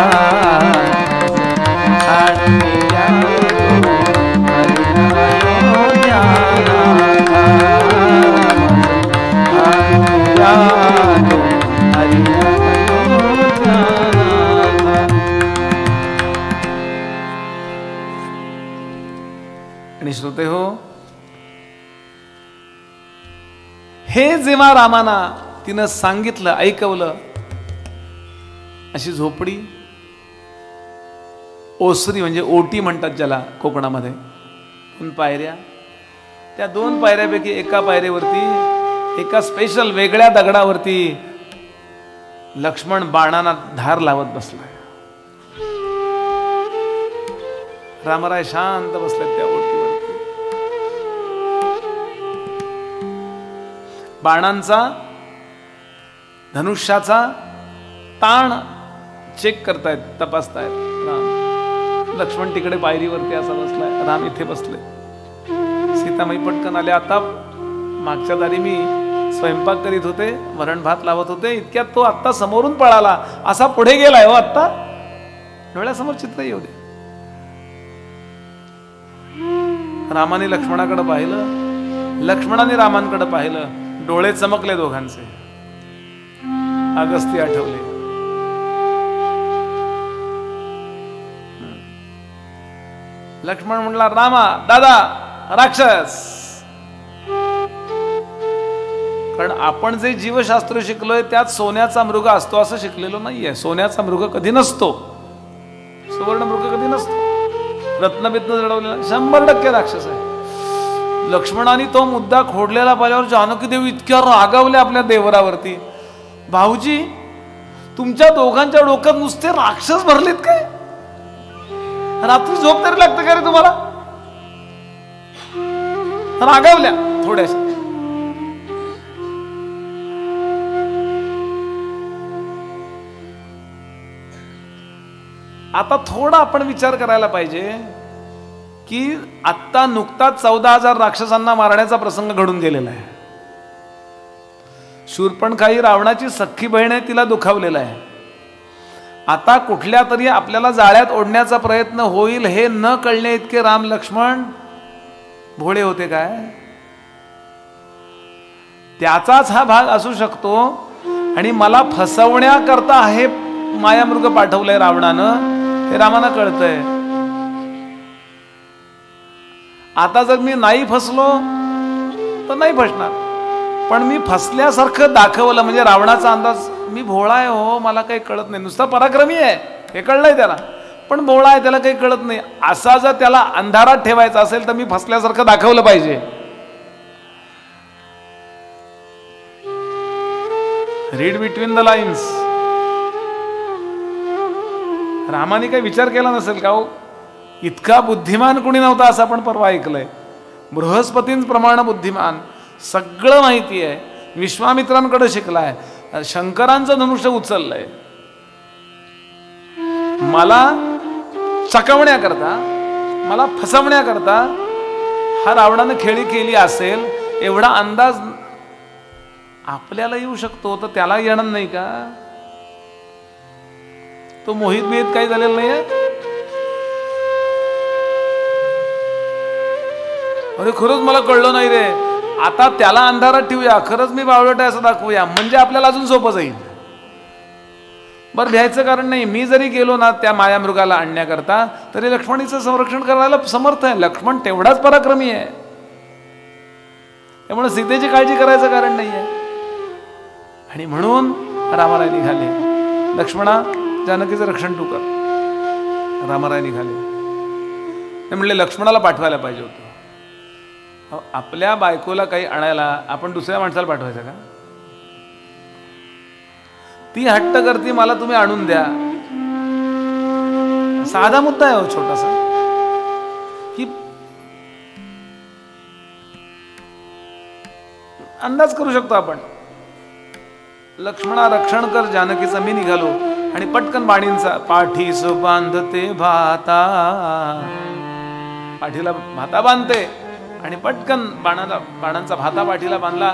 आणि श्रोते हो, हे जेव्हा रामाना तिनं सांगितलं, ऐकवलं, अशी झोपडी, ओसरी म्हणजे ओटी म्हणतात ज्याला कोकणामध्ये, 2 पायऱ्या, त्या 2 पायऱ्यापैकी एका पायऱ्यावरती एका स्पेशल वेगळ्या दगडावरती लक्ष्मण बाणांना धार लावत बसलाय. रामराय शांत बसलेत त्या ओटीवरती. बाणांचा, धनुष्याचा ताण चेक करतायत, तपासतायत. राम, लक्ष्मण तिकडे पायरीवरती असा बसलाय, राम इथे बसले. सीतामाई पटकन आले. आता मागच्या दारी मी स्वयंपाक करीत होते, वरण भात लावत होते, इतक्यात तो आत्ता समोरून पळाला, असा पुढे गेलाय. हो, आत्ता डोळ्यासमोर चित्र येऊ दे. रामाने लक्ष्मणाकडे पाहिलं, लक्ष्मणाने रामांकडे पाहिलं, डोळे चमकले दोघांचे. अगस्ती आठवले. लक्ष्मण म्हणला, रामा दादा राक्षस. कारण आपण जे जीवशास्त्र शिकलोय त्यात सोन्याचा मृग असतो असं शिकलेलो नाहीये. सोन्याचा मृग कधी नसतो, सुवर्ण मृग कधी नसतो. रत्नबित्न जडवलेला 100% राक्षस आहे. लक्ष्मणाने तो मुद्दा खोडलेला पाहिल्यावर जानकी देवी इतक्या रागावल्या आपल्या देवरावरती. भाऊजी, तुमच्या दोघांच्या डोक्यात नुसते राक्षस भरलेत काय? रात्री झोप तरी लागते का रे तुम्हाला? रागावल्या थोड्याशा. आता थोडा आपण विचार करायला पाहिजे की आत्ता नुकताच 14,000 राक्षसांना मारण्याचा प्रसंग घडून गेलेला आहे. शूर्पणखाई रावणाची सख्खी बहीण आहे, तिला दुखावलेला आहे. आता कुठल्या तरी आपल्याला जाळ्यात ओढण्याचा प्रयत्न होईल हे न कळणे इतके राम लक्ष्मण भोळे होते काय? त्याचाच हा भाग असू शकतो. आणि मला फसवण्याकरता हे मायामृग पाठवलंय रावणानं, हे रामाना कळतंय. आता जर मी नाही फसलो तर नाही फसणार, पण मी फसल्यासारखं दाखवलं म्हणजे रावणाचा अंदाज मी भोळा आहे, हो मला काही कळत नाही, नुसता पराक्रमी आहे हे कळलंय त्याला, पण भोळा आहे त्याला काही कळत नाही, असा जर त्याला अंधारात ठेवायचा असेल तर मी फसल्यासारखं दाखवलं पाहिजे. Read between the lines. रामाने काही विचार केला नसेल का हो? इतका बुद्धिमान कुणी नव्हता असं आपण परवा ऐकलंय. बृहस्पतींप्रमाणे बुद्धिमान, सगळं माहिती आहे, विश्वामित्रांकडे शिकलाय, शंकरांचं धनुष्य उचललंय. मला चकवण्याकरता, मला फसवण्याकरता हा रावणानं खेळी केली असेल एवढा अंदाज आपल्याला येऊ शकतो, तर त्याला येणार नाही का? तो मोहित बिहित काही झालेला नाहीये. अरे खरंच मला कळलं नाही रे, आता त्याला अंधारात ठेवूया, खरंच मी बावळट आहे असं दाखवूया, म्हणजे आपल्याला अजून सोपं जाईल. बरं, भ्यायचं कारण नाही. मी जरी गेलो ना त्या मायामृगाला आणण्याकरता, तरी लक्ष्मणीचं संरक्षण करायला समर्थ आहे. लक्ष्मण तेवढाच पराक्रमी आहे, त्यामुळे सीतेची काळजी करायचं कारण नाही आहे. आणि म्हणून रामाराय निघाले, लक्ष्मणा जानकीचं रक्षण तू कर. रामाराय निघाले. ते म्हणले लक्ष्मणाला पाठवायला पाहिजे होतं. आपल्या बायकोला काही आणायला आपण दुसऱ्या माणसाला पाठवायचं का? ती हट्ट करते मला तुम्ही आणून द्या. साधा मुद्दा आहे हो छोटासा, की अंदाज करू शकतो आपण. लक्ष्मणा रक्षण कर जानकीचं. मी निघालो आणि पटकन बाणींचा पाठीस बांधते भाता, पाठीला भाता बांधते आणि पटकन बाणांचा भाता पाठीला बांधला.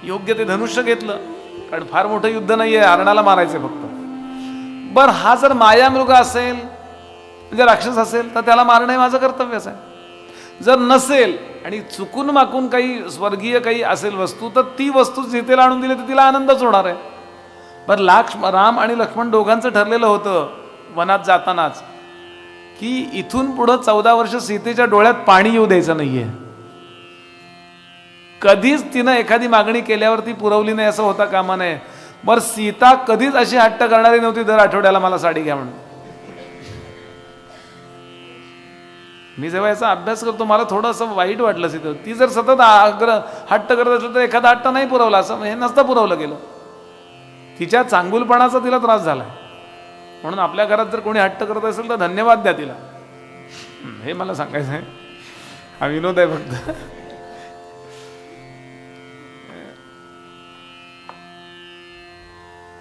योग्य ते धनुष्य घेतलं, कारण फार मोठं युद्ध नाहीये, हरणाला मारायचे फक्त. बर, हा जर मायामृग असेल, म्हणजे राक्षस असेल, तर त्याला मारणं हे माझं कर्तव्यच आहे. जर नसेल आणि चुकून माकून काही स्वर्गीय काही असेल वस्तू, तर ती वस्तू सीतेला आणून दिली तर तिला आनंदच होणार आहे. बरं, राम आणि लक्ष्मण दोघांचं ठरलेलं होतं वनात जातानाच, की इथून पुढं 14 वर्ष सीतेच्या डोळ्यात पाणी येऊ द्यायचं नाहीये. कधीच तिनं एखादी मागणी केल्यावर ती पुरवली नाही असं होता कामा नये. बरं, सीता कधीच अशी हट्ट करणारी नव्हती दर आठवड्याला मला साडी घ्या म्हणून. मी जेव्हा याचा अभ्यास करतो मला थोडं असं वाईट वाटलं. सीता ती जर सतत हट्ट करत असलं तर एखादा हट्ट नाही पुरवला, असं हे नसतं पुरवलं गेलं. तिच्या चांगुलपणाचा तिला त्रास झाला. म्हणून आपल्या घरात जर कोणी हट्ट करत असेल तर धन्यवाद द्या तिला, हे मला सांगायचं आहे. हा विनोद आहे फक्त.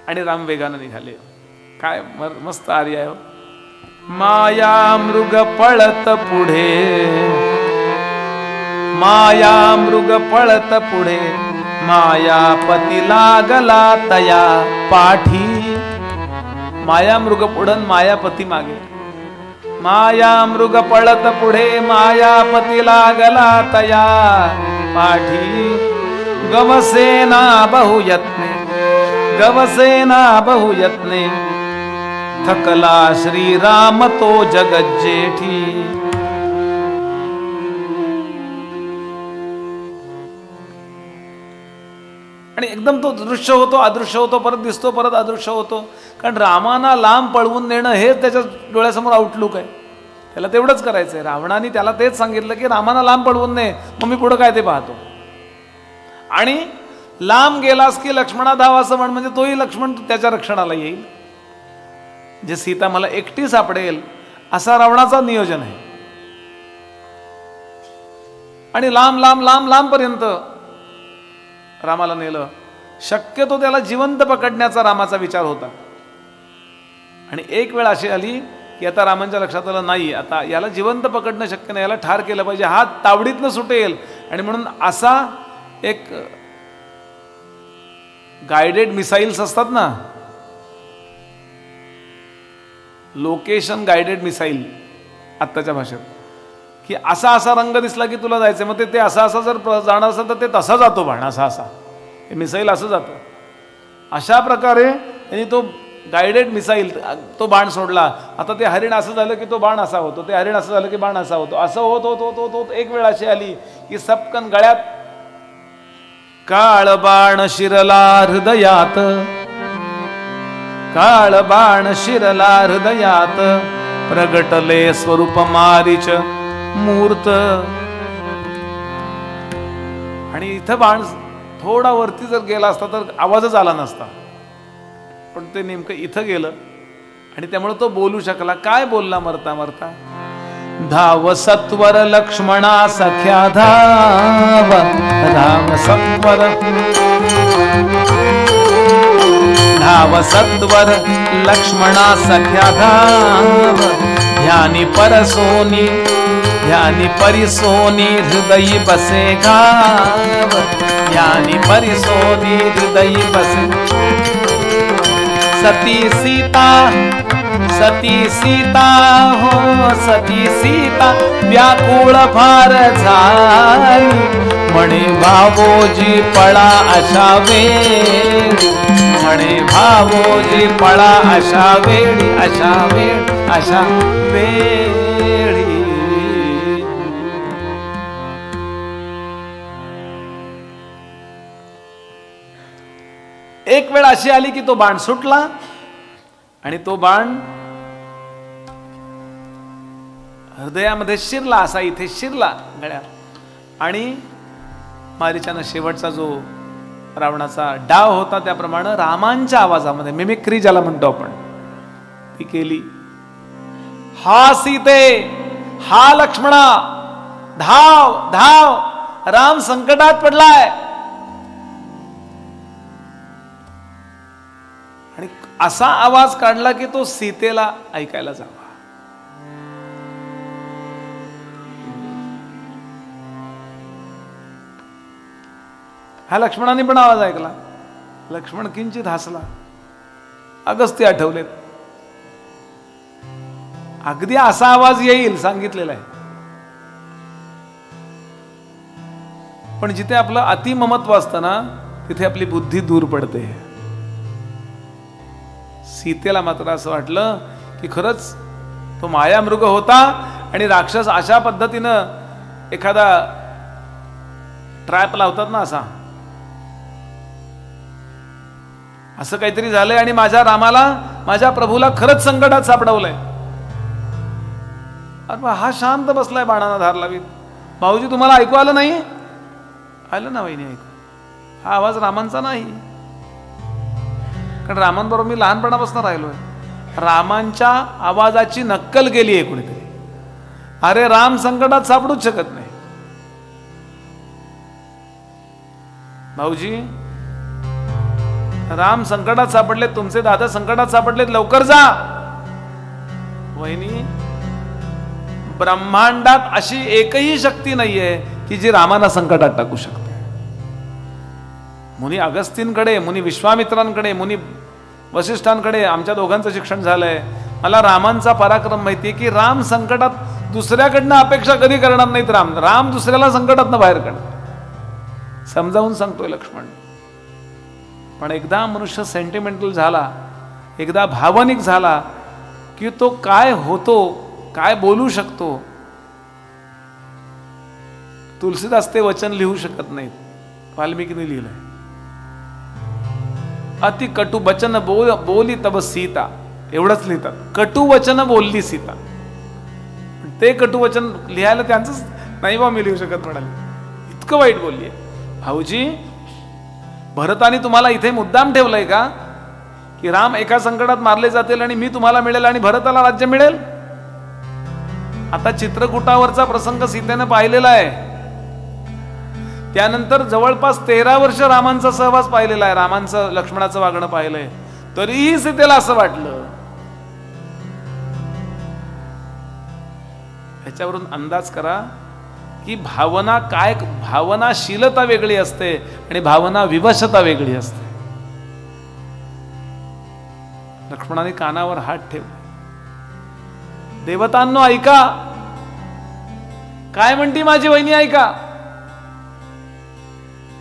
आणि राम वेगानं निघाले. काय मस्त आर्य आहे. माया मृग पळत पुढे, माया मृग पळत पुढे, मायापती लागला तया पाठी. माया मृग पुढं, मायापती मागे. माया मृग पळत पुढे, मायापती लागला तया पाठी. गवसेना बहुयत्ने, गवसेना बहुयत्ने, थकला श्रीराम तो जगज्जेठी. आणि एकदम तो दृश्य होतो, अदृश्य होतो, परत दिसतो, परत अदृश्य होतो. कारण रामाना लांब पळवून नेणं हेच त्याच्या डोळ्यासमोर आउटलुक आहे. त्याला तेवढंच करायचंय. रावणाने त्याला तेच सांगितलं की रामाना लांब पळवून ने, मग मी पुढं काय ते पाहतो. आणि लांब गेलास की लक्ष्मणा धाव असं म्हणजे तोही लक्ष्मण त्याच्या रक्षणाला येईल. जे सीता मला एकटी सापडेल असा रावणाचा नियोजन आहे. आणि लांब लांब लांब लांब पर्यंत रामाला नेलं. शक्यतो त्याला जिवंत पकडण्याचा रामाचा विचार होता. आणि एक वेळ अशी आली की आता रामांच्या लक्षात आलं नाही, आता याला जिवंत पकडणं शक्य नाही, याला ठार केलं पाहिजे, हात तावडीतनं सुटेल. आणि म्हणून असा एक गायडेड मिसाईल्स असतात ना, लोकेशन गायडेड मिसाईल आत्ताच्या भाषेत, की असा असा रंग दिसला की तुला जायचं, मग ते असा असा जर जाणार असेल तर ते तसा जातो बाण, असा असा हे मिसाईल असं जातं. अशा प्रकारे त्यांनी तो गायडेड मिसाईल तो बाण सोडला. आता ते हरिण असं झालं की तो बाण असा होतो, ते हरिण असं झालं की बाण असा होतो, असं होत होत होत होत होत एक वेळ अशी आली की सपकन गळ्यात काळ बाण शिरला हृदयात, काळ बाण शिरला हृदयात, प्रगटले स्वरूप मारीच मूर्त. आणि इथं बाण थोडा वरती जर गेला असता तर आवाजच आला नसता, पण ते नेमकं इथं गेलं आणि त्यामुळे तो बोलू शकला. काय बोलला मरता मरता? धाव सत्वर लक्ष्मणा सख्या धाव, धाव सत्वर, धाव सत्वर लक्ष्मणा सख्या धाव, ध्यानी परसोनी, ध्यानी परिसोनी हृदयी बसे घाव, ध्यानी परिसोनी हृदयी बसे. सती सीता, सती सीता हो सती सीता व्याकुळ फार झाली, म्हणे भावोजी पळा अशा वेळी, म्हणे भावोजी पळा अशा वेळी, अशा वेळी, अशा वेळी. एक वेळ अशी आली की तो बाण सुटला आणि तो बाण हृदयामध्ये शिरला, असा इथे शिरला गळ्यात, आणि मारीच्यानं शेवटचा जो रावणाचा डाव होता त्याप्रमाणे रामांच्या आवाजामध्ये मिमिक्री ज्याला म्हणतो आपण ती केली. हा सीते, हा लक्ष्मणा, धाव धाव, राम संकटात पडलाय. आणि असा आवाज काढला की तो सीतेला ऐकायला जावा. हा लक्ष्मणाने पण आवाज ऐकला. लक्ष्मण किंचित हसला. अगस्त्य आठवलेत. अगदी असा आवाज येईल सांगितलेला आहे. पण जिथे आपलं अतिममत्व असतं ना तिथे आपली बुद्धी दूर पडते. सीतेला मात्र असं वाटलं की खरंच तो मायामृग होता आणि राक्षस अशा पद्धतीनं एखादा ट्रॅप लावतात ना, असं काहीतरी झालंय आणि माझ्या रामाला, माझ्या प्रभूला खरंच संकटात सापडवलंय. अरे हा शांत बसलाय बाणाला धार लावीत. भाऊजी तुम्हाला ऐकू आलं नाही? आलं ना वहिनी ऐकू. हा आवाज रामांचा नाही, कारण रामांबरोबर मी लहानपणापासून राहिलोय. रामांच्या आवाजाची नक्कल केली आहे कुणीतरी. अरे राम संकटात सापडूच शकत नाही. भाऊजी राम संकटात सापडले, तुमचे दादा संकटात सापडलेत, लवकर जा. वहिनी ब्रह्मांडात अशी एकही शक्ती नाहीये की जी रामाला संकटात टाकू शकते. मुनी अगस्तींकडे, मुनी विश्वामित्रांकडे, मुनी वसिष्ठांकडे आमच्या दोघांचं शिक्षण झालंय. मला रामांचा पराक्रम माहितीये की राम संकटात दुसऱ्याकडनं अपेक्षा कधी करणार नाहीत. राम दुसऱ्याला संकटातनं बाहेर काढणार. समजावून सांगतोय लक्ष्मण. पण एकदा मनुष्य सेंटिमेंटल झाला, एकदा भावनिक झाला की तो काय होतो, काय बोलू शकतो. तुलसीदास ते वचन लिहू शकत नाहीत, वाल्मिकीने लिहिलंय. अति कटू वचन बोली तब सीता, एवढंच लिहितात. कटू वचन बोलली सीता. ते कटू वचन लिहायला त्यांचंच नाही बा मी लिहू शकत म्हणाले. इतकं वाईट बोलली. भाऊजी भरताने तुम्हाला इथे मुद्दाम ठेवलंय का की राम एका संकटात मारले जातील आणि मी तुम्हाला मिळेल आणि भरताला राज्य मिळेल? आता चित्रकूटावरचा प्रसंग सीतेने पाहिलेला आहे. त्यानंतर जवळपास 13 वर्ष रामांचा सहवास पाहिलेला आहे, रामांचं लक्ष्मणाचं वागणं पाहिलंय. तरीही सीतेला असं वाटलं. ह्याच्यावरून अंदाज करा की भावना काय, भावनाशीलता वेगळी असते आणि भावना विवशता वेगळी असते. लक्ष्मणाने कानावर हात ठेवले. देवतांनो ऐका, काय म्हणती माझी वहिनी ऐका.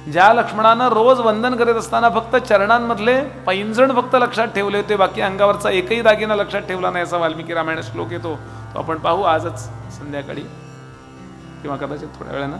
ज्या लक्ष्मणानं रोज वंदन करीत असताना फक्त चरणांमधले पैंजण फक्त लक्षात ठेवले होते, बाकी अंगावरचा एकही दागिना लक्षात ठेवला नाही, असा वाल्मिकी रामायण श्लोक येतो. तो आपण पाहू आजच संध्याकाळी किंवा कदाचित थोड्या वेळानं.